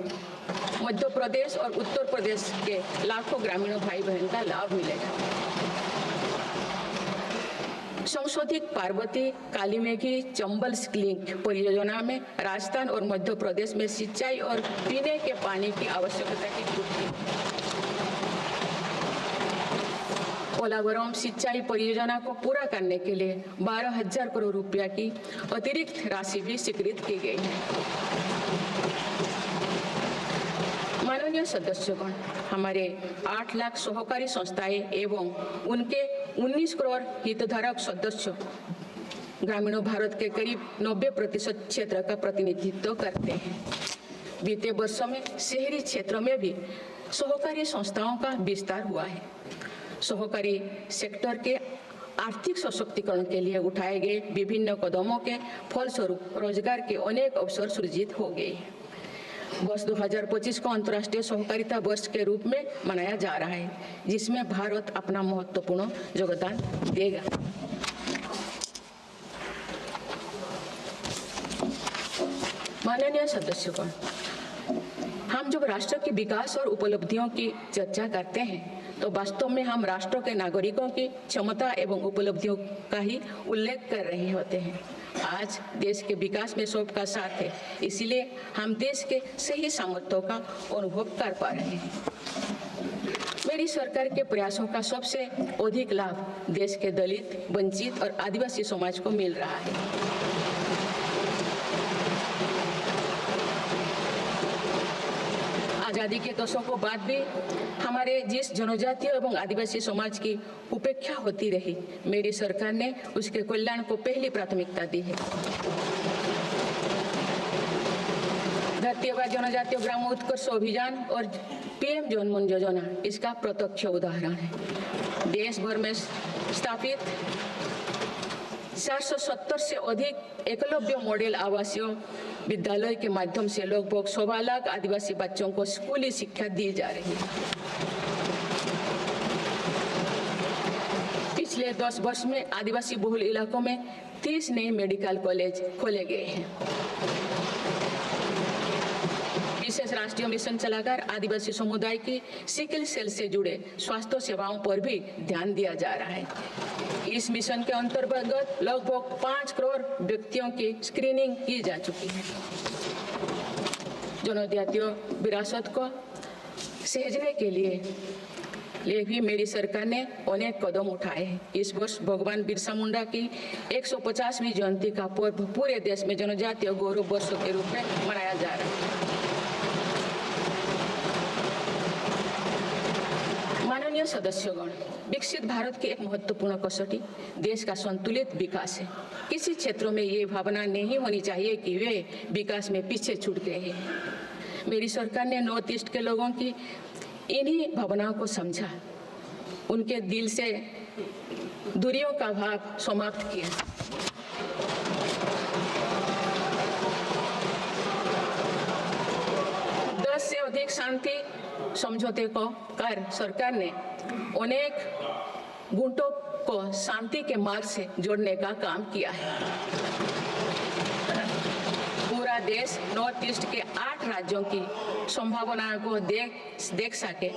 मध्य प्रदेश और उत्तर प्रदेश के लाखों ग्रामीण भाई बहन का लाभ मिलेगा। संशोधित पार्वती कालीमेघी चंबल लिंक परियोजना में राजस्थान और मध्य प्रदेश में सिंचाई और पीने के पानी की आवश्यकता की पूर्ति। पोलावरम सिंचाई परियोजना को पूरा करने के लिए 12,000 करोड़ रुपया की अतिरिक्त राशि भी स्वीकृत की गई है। माननीय सदस्यगण, हमारे 8 लाख सहकारी संस्थाएं एवं उनके 19 करोड़ हितधारक सदस्य ग्रामीण भारत के करीब 90% क्षेत्र का प्रतिनिधित्व करते हैं। बीते वर्षों में शहरी क्षेत्रों में भी सहकारी संस्थाओं का विस्तार हुआ है। सहकारी सेक्टर के आर्थिक सशक्तिकरण के लिए उठाए गए विभिन्न कदमों के फलस्वरूप रोजगार के अनेक अवसर सृजित हो गए हैं। वर्ष 2025 को अंतर्राष्ट्रीय सहकारिता वर्ष के रूप में मनाया जा रहा है, जिसमें भारत अपना महत्वपूर्ण योगदान देगा। माननीय सदस्यगण, हम जब राष्ट्र के विकास और उपलब्धियों की चर्चा करते हैं तो वास्तव में हम राष्ट्र के नागरिकों की क्षमता एवं उपलब्धियों का ही उल्लेख कर रहे होते हैं। आज देश के विकास में सबका साथ है, इसलिए हम देश के सही सामर्थ्यों का अनुभव कर पा रहे हैं। मेरी सरकार के प्रयासों का सबसे अधिक लाभ देश के दलित, वंचित और आदिवासी समाज को मिल रहा है। आज़ादी के दशकों बाद भी हमारे जिस जनजातीय एवं आदिवासी समाज की उपेक्षा होती रही, मेरी सरकार ने उसके कल्याण को पहली प्राथमिकता दी है। धरती आबा जनजातीय ग्राम उत्कर्ष अभियान और पीएम जनमन योजना इसका प्रत्यक्ष उदाहरण है। देश भर में स्थापित 470 से अधिक एकलव्य मॉडल आवासीय विद्यालय के माध्यम से लगभग 1.25 लाख आदिवासी बच्चों को स्कूली शिक्षा दी जा रही है। पिछले 10 वर्ष में आदिवासी बहुल इलाकों में 30 नए मेडिकल कॉलेज खोले गए हैं। विशेष राष्ट्रीय मिशन चलाकर आदिवासी समुदाय की सिकल सेल से जुड़े स्वास्थ्य सेवाओं पर भी ध्यान दिया जा रहा है। इस मिशन के अंतर्गत लगभग 5 करोड़ व्यक्तियों की स्क्रीनिंग की जा चुकी है। जनजातीय विरासत को सहेजने के लिए भी मेरी सरकार ने अनेक कदम उठाए हैं। इस वर्ष भगवान बिरसा मुंडा की 150वीं जयंती का पर्व पूरे देश में जनजातीय गौरव वर्ष के रूप में मनाया जा रहा है। माननीय सदस्यगण, विकसित भारत की एक महत्वपूर्ण कसौटी देश का संतुलित विकास है। किसी क्षेत्रों में ये भावना नहीं होनी चाहिए कि वे विकास में पीछे छूट गए हैं। मेरी सरकार ने नॉर्थ ईस्ट के लोगों की इन्हीं भावनाओं को समझा, उनके दिल से दूरियों का भाव समाप्त किया। से अधिक शांति समझौते को कर सरकार ने अनेक गुटों को शांति के मार्ग से जोड़ने का काम किया है। पूरा देश नॉर्थ ईस्ट के 8 राज्यों की संभावनाओं को देख सके,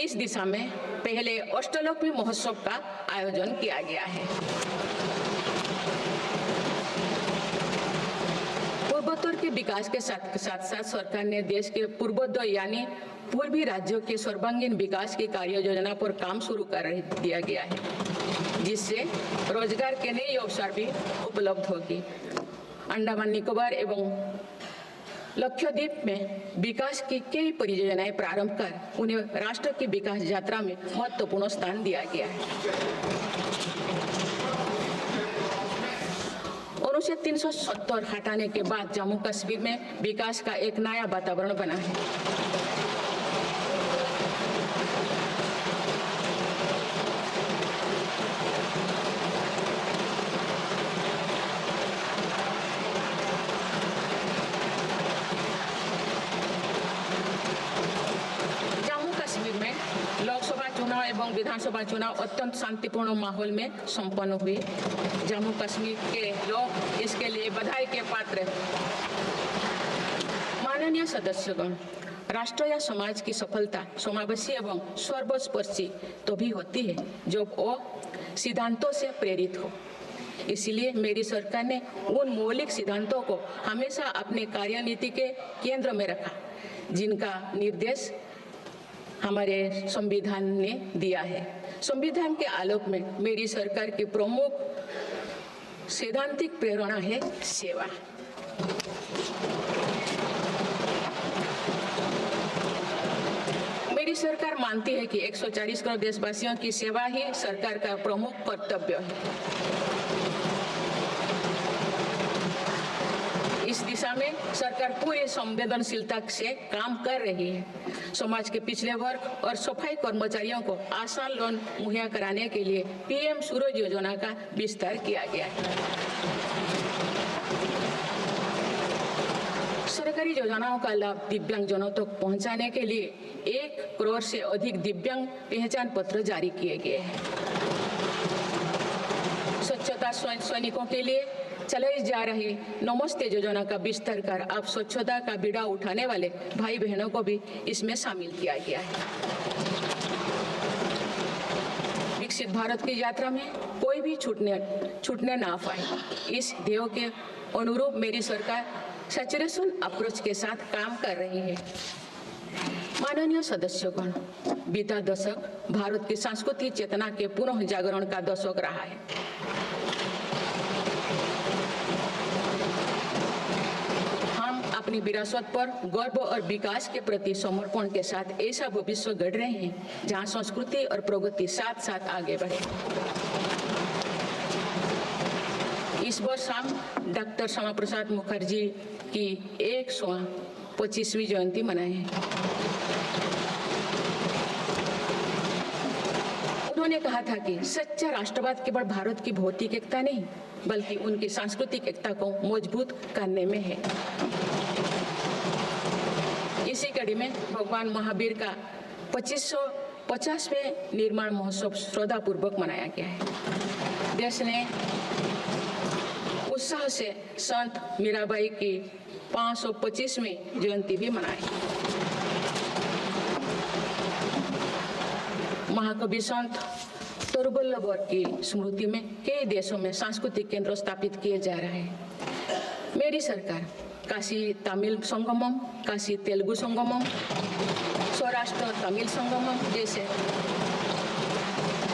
इस दिशा में पहले अष्टलोक महोत्सव का आयोजन किया गया है। पूर्वोत्तर के विकास के साथ साथ सरकार ने देश के पूर्वोत्तर यानी पूर्वी राज्यों के सर्वांगीण विकास की कार्य योजना पर काम शुरू कर दिया गया है, जिससे रोजगार के नए अवसर भी उपलब्ध होगी। अंडमान निकोबार एवं लक्षद्वीप में विकास की कई परियोजनाएं प्रारंभ कर उन्हें राष्ट्र की विकास यात्रा में महत्वपूर्ण स्थान दिया गया है। अनुच्छेद 370 हटाने के बाद जम्मू कश्मीर में विकास का एक नया वातावरण बना है। जम्मू कश्मीर में लोकसभा चुनाव एवं विधानसभा चुनाव अत्यंत शांतिपूर्ण माहौल में संपन्न हुए। जम्मू कश्मीर के लोग इसके लिए बधाई के पात्र हैं। माननीय सदस्यगण, राष्ट्र या समाज की सफलता समावेशी एवं सर्वस्पर्शी तभी होती है जब वो सिद्धांतों से प्रेरित हो। इसलिए मेरी सरकार ने उन मौलिक सिद्धांतों को हमेशा अपने कार्यनीति के केंद्र में रखा, जिनका निर्देश हमारे संविधान ने दिया है। संविधान के आलोक में मेरी सरकार की प्रमुख सैद्धांतिक प्रेरणा है सेवा। मेरी सरकार मानती है कि 140 करोड़ देशवासियों की सेवा ही सरकार का प्रमुख कर्तव्य है। इस दिशा में सरकार पूरी संवेदनशीलता से काम कर रही है। समाज के पिछड़े वर्ग और सफाई कर्मचारियों को आसान लोन मुहैया कराने के लिए पीएम सूरज योजना का विस्तार किया गया है। सरकारी योजनाओं का लाभ दिव्यांगजनों तक पहुंचाने के लिए 1 करोड़ से अधिक दिव्यांग पहचान पत्र जारी किए गए हैं। स्वच्छता सैनिकों के लिए चलाई जा रही नमस्ते योजना का विस्तार कर अब स्वच्छता का बीड़ा उठाने वाले भाई बहनों को भी इसमें शामिल किया गया है। विकसित भारत की यात्रा में कोई भी छूटने ना पाए, इस ध्येय के अनुरूप मेरी सरकार सैचुरेशन अप्रोच के साथ काम कर रही है। माननीय सदस्यगण, बीता दशक भारत की सांस्कृतिक चेतना के पुनः जागरण का दशक रहा है। अपनी विरासत पर गर्व और विकास के प्रति समर्पण के साथ ऐसा भविष्य गढ़ रहे हैं जहां संस्कृति और प्रगति साथ साथ आगे बढ़े। इस वर्ष हम डॉक्टर श्यामा प्रसाद मुखर्जी की 125वीं जयंती मनाए हैं। उन्होंने कहा था कि सच्चा राष्ट्रवाद केवल भारत की भौतिक एकता नहीं बल्कि उनकी सांस्कृतिक एकता को मजबूत करने में है। इसी कड़ी में भगवान महावीर का 2550वें निर्माण महोत्सव श्रद्धापूर्वक मनाया गया है। देश ने उत्साह से संत मीराबाई की 525वीं जयंती भी मनाई। महाकवि संत तरुवल्लभ की स्मृति में कई देशों में सांस्कृतिक केंद्र स्थापित किए जा रहे हैं। मेरी सरकार काशी तमिल संगमम, काशी तेलुगु संगमम, सौराष्ट्र तमिल संगमम जैसे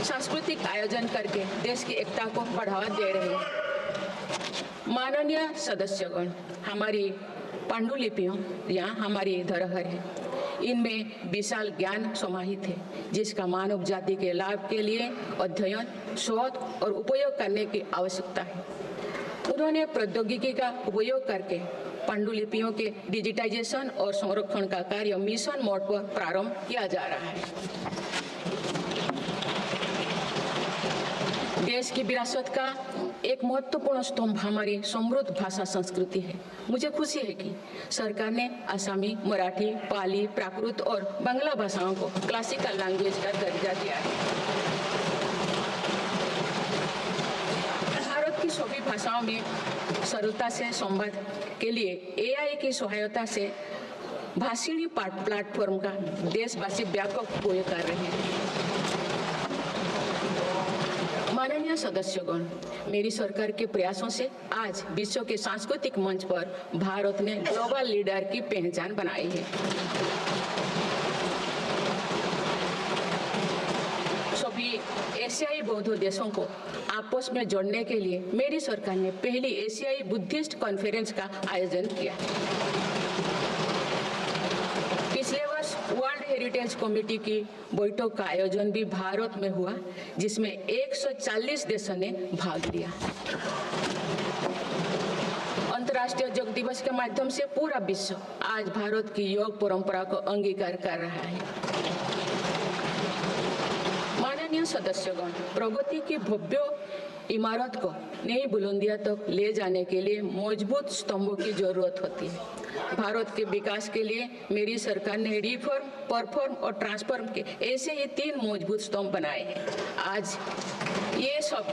सांस्कृतिक आयोजन करके देश की एकता को बढ़ावा दे रहे हैं। माननीय सदस्यगण, हमारी पांडुलिपियां यहाँ हमारी धरोहर है। इनमें विशाल ज्ञान समाहित है जिसका मानव जाति के लाभ के लिए अध्ययन, शोध और उपयोग करने की आवश्यकता है। उन्होंने प्रौद्योगिकी का उपयोग करके पांडुलिपियों के डिजिटाइजेशन और संरक्षण का कार्य मिशन मोड पर प्रारंभ किया जा रहा है। देश की विरासत का एक महत्वपूर्ण स्तंभ हमारी समृद्ध भाषा संस्कृति है। मुझे खुशी है कि सरकार ने आसामी, मराठी, पाली, प्राकृत और बांग्ला भाषाओं को क्लासिकल लैंग्वेज का दर्जा दिया है। भारत की सभी भाषाओं में सरलता से संवाद के लिए AI की सहायता से भाषिणी प्लेटफॉर्म का देशवासी व्यापक उपयोग कर रहे हैं। माननीय सदस्यगण, मेरी सरकार के प्रयासों से आज विश्व के सांस्कृतिक मंच पर भारत ने ग्लोबल लीडर की पहचान बनाई है। सभी एशियाई बौद्ध देशों को आपस में जोड़ने के लिए मेरी सरकार ने पहली एशियाई बुद्धिस्ट कॉन्फ्रेंस का आयोजन किया। पिछले वर्ष वर्ल्ड हेरिटेज कमेटी की बैठक का आयोजन भी भारत में हुआ जिसमें 140 देशों ने भाग लिया। अंतर्राष्ट्रीय योग दिवस के माध्यम से पूरा विश्व आज भारत की योग परंपरा को अंगीकार कर रहा है। माननीय सदस्यगण, प्रगति की भव्य इमारत को नई बुलंदियों तक ले जाने के लिए मजबूत स्तंभों की जरूरत होती है। भारत के विकास के लिए मेरी सरकार ने रिफॉर्म, परफॉर्म और ट्रांसफॉर्म के ऐसे ही 3 मजबूत स्तंभ बनाए हैं। आज ये सब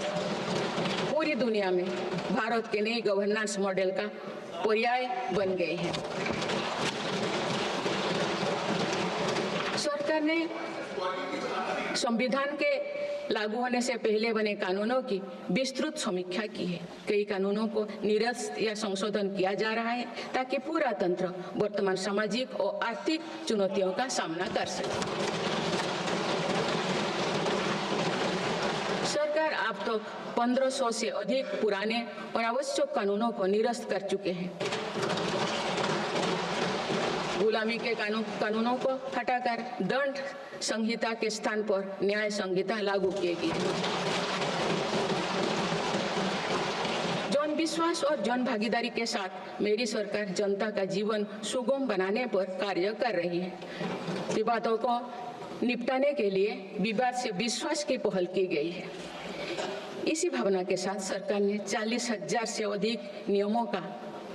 पूरी दुनिया में भारत के नए गवर्नेंस मॉडल का पर्याय बन गए हैं। सरकार ने संविधान के लागू होने से पहले बने कानूनों की विस्तृत समीक्षा की है। कई कानूनों को निरस्त या संशोधन किया जा रहा है ताकि पूरा तंत्र वर्तमान सामाजिक और आर्थिक चुनौतियों का सामना कर सके। सरकार अब तक 1500 से अधिक पुराने और अनावश्यक कानूनों को निरस्त कर चुके हैं। गुलामी के कानूनों को हटाकर दंड संहिता के स्थान पर न्याय संहिता लागू किए गए। जन विश्वास और जन भागीदारी के साथ मेरी सरकार जनता का जीवन सुगम बनाने पर कार्य कर रही है। विवादों को निपटाने के लिए विवाद से विश्वास की पहल की गई है। इसी भावना के साथ सरकार ने 40,000 से अधिक नियमों का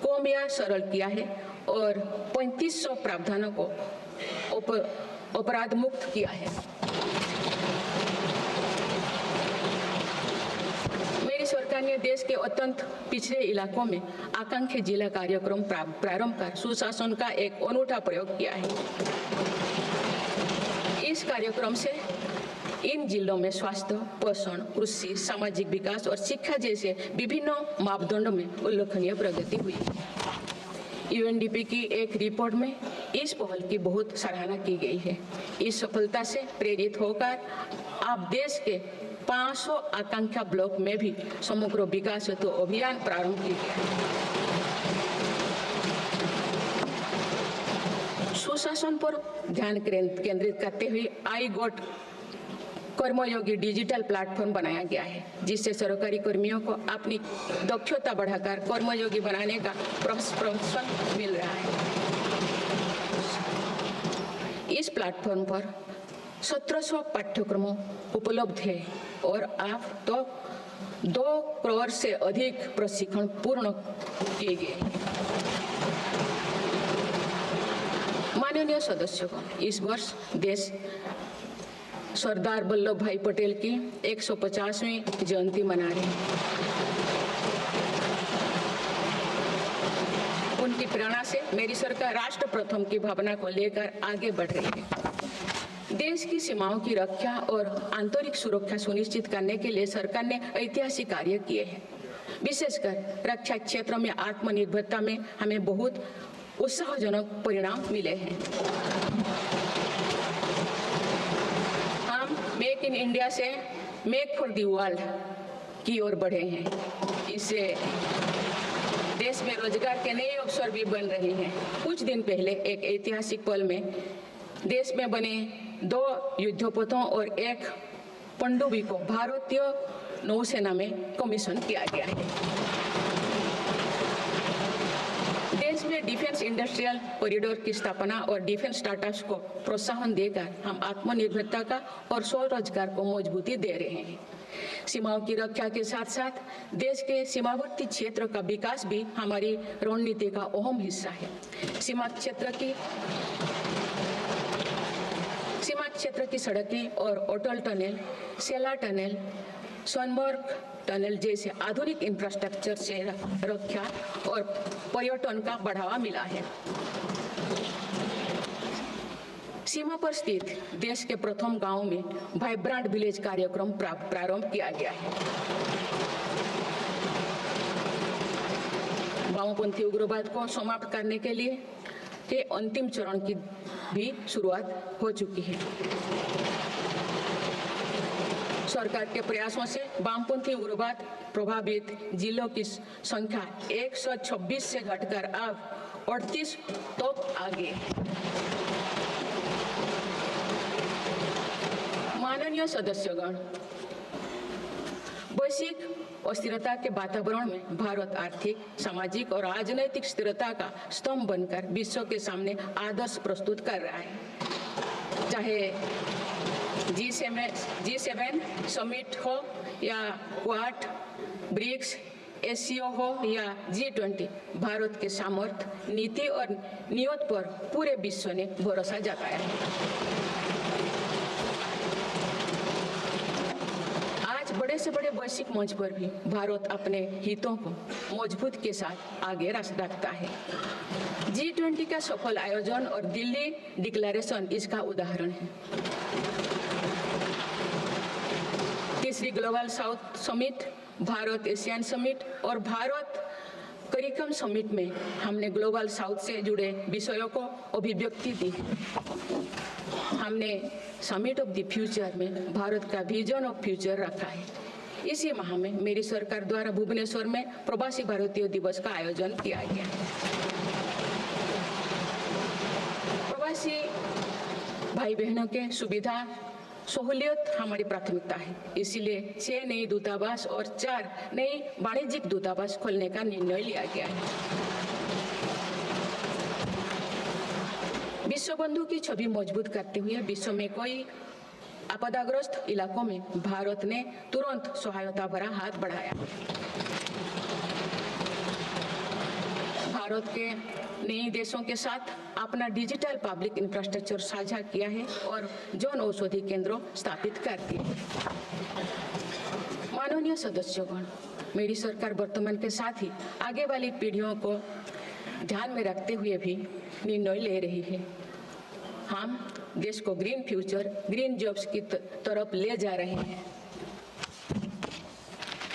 कम या सरल किया है और 3500 प्रावधानों को अपराध मुक्त किया है। मेरी सरकार ने देश के अत्यंत पिछड़े इलाकों में आकांक्षी जिला कार्यक्रम प्रारंभ कर सुशासन का एक अनूठा प्रयोग किया है। इस कार्यक्रम से इन जिलों में स्वास्थ्य, पोषण, कृषि, सामाजिक विकास और शिक्षा जैसे विभिन्न मापदंडों में उल्लेखनीय प्रगति हुई। UNDP की एक रिपोर्ट में इस पहल की बहुत सराहना की गई है। इस सफलता से प्रेरित होकर अब देश के 500 आकांक्षा ब्लॉक में भी समग्र विकास हेतु अभियान प्रारंभ किया गया। सुशासन पर ध्यान केंद्रित करते हुए आई गोट कर्मयोगी डिजिटल प्लेटफॉर्म बनाया गया है, जिससे सरकारी कर्मियों को अपनी दक्षता बढ़ाकर कर्मयोगी बनाने का प्रोत्साहन मिल रहा है। इस प्लेटफॉर्म पर 1700 पाठ्यक्रमों उपलब्ध है और अब तो 2 करोड़ से अधिक प्रशिक्षण पूर्ण किए गए। माननीय सदस्यों, इस वर्ष देश सरदार वल्लभ भाई पटेल की 150वीं जयंती मना रहे हैं। उनकी प्रेरणा से मेरी सरकार राष्ट्र प्रथम की भावना को लेकर आगे बढ़ रही है। देश की सीमाओं की रक्षा और आंतरिक सुरक्षा सुनिश्चित करने के लिए सरकार ने ऐतिहासिक कार्य किए हैं। विशेषकर रक्षा क्षेत्र में आत्मनिर्भरता में हमें बहुत उत्साहजनक परिणाम मिले हैं। हम मेक इन इंडिया से मेक फॉर द वर्ल्ड की ओर बढ़े हैं। इससे देश में रोजगार के नए अवसर भी बन रहे हैं। कुछ दिन पहले एक ऐतिहासिक पल में देश में बने 2 युद्धपोतों और 1 पनडुब्बी को भारतीय नौसेना में कमीशन किया गया है। देश में डिफेंस इंडस्ट्रियल कॉरिडोर की स्थापना और डिफेंस स्टार्टअप्स को प्रोत्साहन देकर हम आत्मनिर्भरता का और स्वरोजगार को मजबूती दे रहे हैं। सीमाओं की रक्षा के साथ साथ देश के सीमावर्ती क्षेत्र का विकास भी हमारी रणनीति का अहम हिस्सा है। सीमा क्षेत्र की सड़कें और अटल टनल, सेला टनल, सोनमर्ग टनल जैसे आधुनिक इंफ्रास्ट्रक्चर से रक्षा और पर्यटन का बढ़ावा मिला है। सीमा पर स्थित देश के प्रथम गांव में वाइब्रेंट विलेज कार्यक्रम प्रारंभ किया गया है। वामपंथी उग्रवाद को समाप्त करने के लिए के अंतिम चरण की भी शुरुआत हो चुकी है। सरकार के प्रयासों से वामपंथी उग्रवाद प्रभावित जिलों की संख्या 126 से घटकर अब 38 तक आ गई। माननीय सदस्यगण, वैश्विक अस्थिरता के वातावरण में भारत आर्थिक, सामाजिक और राजनैतिक स्थिरता का स्तंभ बनकर विश्व के सामने आदर्श प्रस्तुत कर रहा है। चाहे G7 समिट हो या क्वाड, ब्रिक्स, एससीओ हो या G20, भारत के सामर्थ्य, नीति और नियत पर पूरे विश्व ने भरोसा जताया है। बड़े से बड़े वैश्विक मंच पर भी भारत अपने हितों को मजबूत के साथ आगे रखता है। G20 का सफल आयोजन और दिल्ली डिक्लेरेशन इसका उदाहरण है। तीसरी global south summit, Bharat Asian summit और भारत करिकम समिट में हमने ग्लोबल साउथ से जुड़े विषयों को अभिव्यक्ति दी। हमने समिट ऑफ द फ्यूचर में भारत का विजन ऑफ फ्यूचर रखा है। इसी माह में मेरी सरकार द्वारा भुवनेश्वर में प्रवासी भारतीय दिवस का आयोजन किया गया। प्रवासी भाई बहनों के सुविधा सहूलियत हमारी प्राथमिकता है। इसीलिए 6 नए दूतावास और 4 नए वाणिज्यिक दूतावास खोलने का निर्णय लिया गया है। विश्व बंधु की छवि मजबूत करते हुए विश्व में कोई आपदाग्रस्त इलाकों में भारत ने तुरंत सहायता भरा हाथ बढ़ाया। भारत के नए देशों के साथ अपना डिजिटल पब्लिक इंफ्रास्ट्रक्चर साझा किया है और जन औषधि केंद्रों स्थापित कर दिए। माननीय सदस्यगण, मेरी सरकार वर्तमान के साथ ही आगे वाली पीढ़ियों को ध्यान में रखते हुए भी निर्णय ले रही है। हम देश को ग्रीन फ्यूचर, ग्रीन जॉब्स की तरफ ले जा रहे हैं।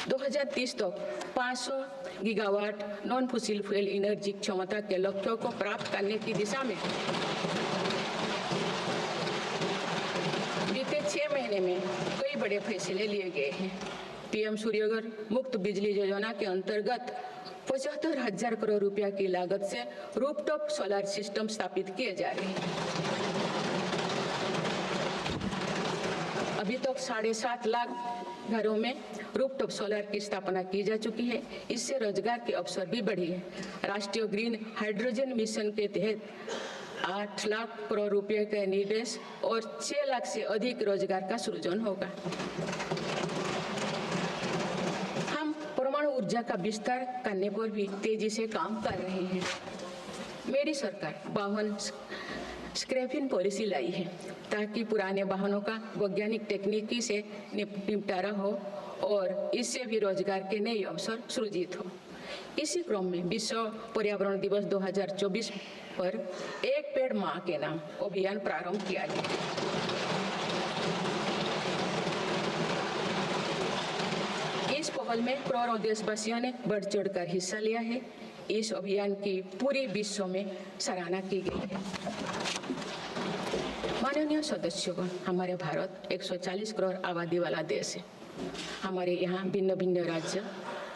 2030 तक 500 gigawatt non fossil fuel energy क्षमता के लक्ष्यों को प्राप्त करने की दिशा में बीते 6 महीने में कई बड़े फैसले लिए गए हैं। पीएम सूर्यघर मुफ्त बिजली योजना के अंतर्गत 75,000 करोड़ रुपया की लागत से रूफटॉप सोलर सिस्टम स्थापित किए जा रहे हैं। अभी तक 7.5 लाख घरों में रूफटॉप सोलर की स्थापना की जा चुकी है। इससे रोजगार के अवसर भी बढ़ी है। राष्ट्रीय ग्रीन हाइड्रोजन मिशन के तहत 8 लाख करोड़ रुपए का निवेश और 6 लाख से अधिक रोजगार का सृजन होगा। हम परमाणु ऊर्जा का विस्तार करने पर भी तेजी से काम कर रहे हैं। मेरी सरकार वाहन स्क्रैपिंग पॉलिसी लाई है ताकि पुराने वाहनों का वैज्ञानिक तकनीकी से निपटारा हो और इससे भी रोजगार के नए अवसर सृजित हो। इसी क्रम में विश्व पर्यावरण दिवस 2024 पर एक पेड़ मां के नाम अभियान प्रारंभ किया गया। इस पहल में करोड़ों देशवासियों ने बढ़ चढ़कर हिस्सा लिया है। इस अभियान की पूरी विश्व में सराहना की गई है। माननीय सदस्यों, हमारे भारत 140 करोड़ आबादी वाला देश है। हमारे यहाँ भिन्न भिन्न राज्य,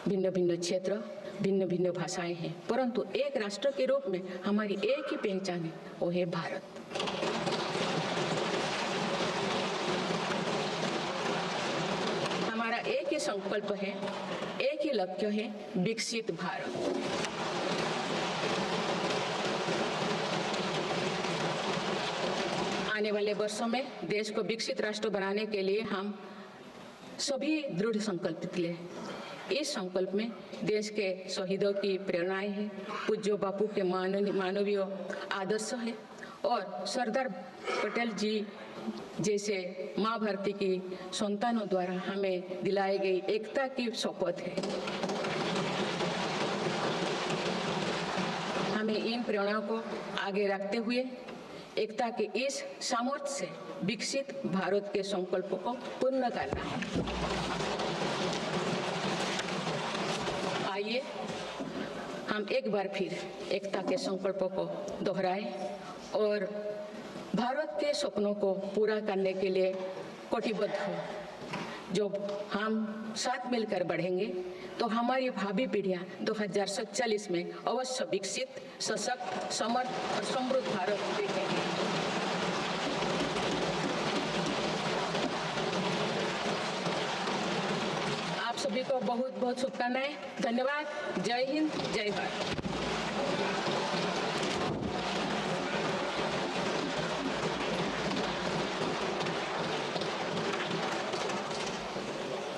भिन्न भिन्न क्षेत्र, भिन्न भिन्न भाषाएं हैं, परंतु एक राष्ट्र के रूप में हमारी एक ही पहचान है, वो है भारत। हमारा एक ही संकल्प है, एक ही लक्ष्य है, विकसित भारत। आने वाले वर्षों में देश को विकसित राष्ट्र बनाने के लिए हम सभी दृढ़ संकल्पित हैं। इस संकल्प में देश के शहीदों की प्रेरणाएं हैं, पूज्य बापू के मानवीय आदर्श है और सरदार पटेल जी जैसे माँ भारती की संतानों द्वारा हमें दिलाई गई एकता की शपथ है। हमें इन प्रेरणाओं को आगे रखते हुए एकता के इस सामर्थ्य से विकसित भारत के संकल्पों को पूर्ण करना है। आइए हम एक बार फिर एकता के संकल्पों को दोहराएं और भारत के सपनों को पूरा करने के लिए कटिबद्ध हो। जब हम साथ मिलकर बढ़ेंगे तो हमारी भावी पीढ़ियां 2047 में अवश्य विकसित, सशक्त, समर्थ और समृद्ध भारत देखेंगे। आप सभी को बहुत बहुत शुभकामनाएं। धन्यवाद। जय हिंद, जय भारत।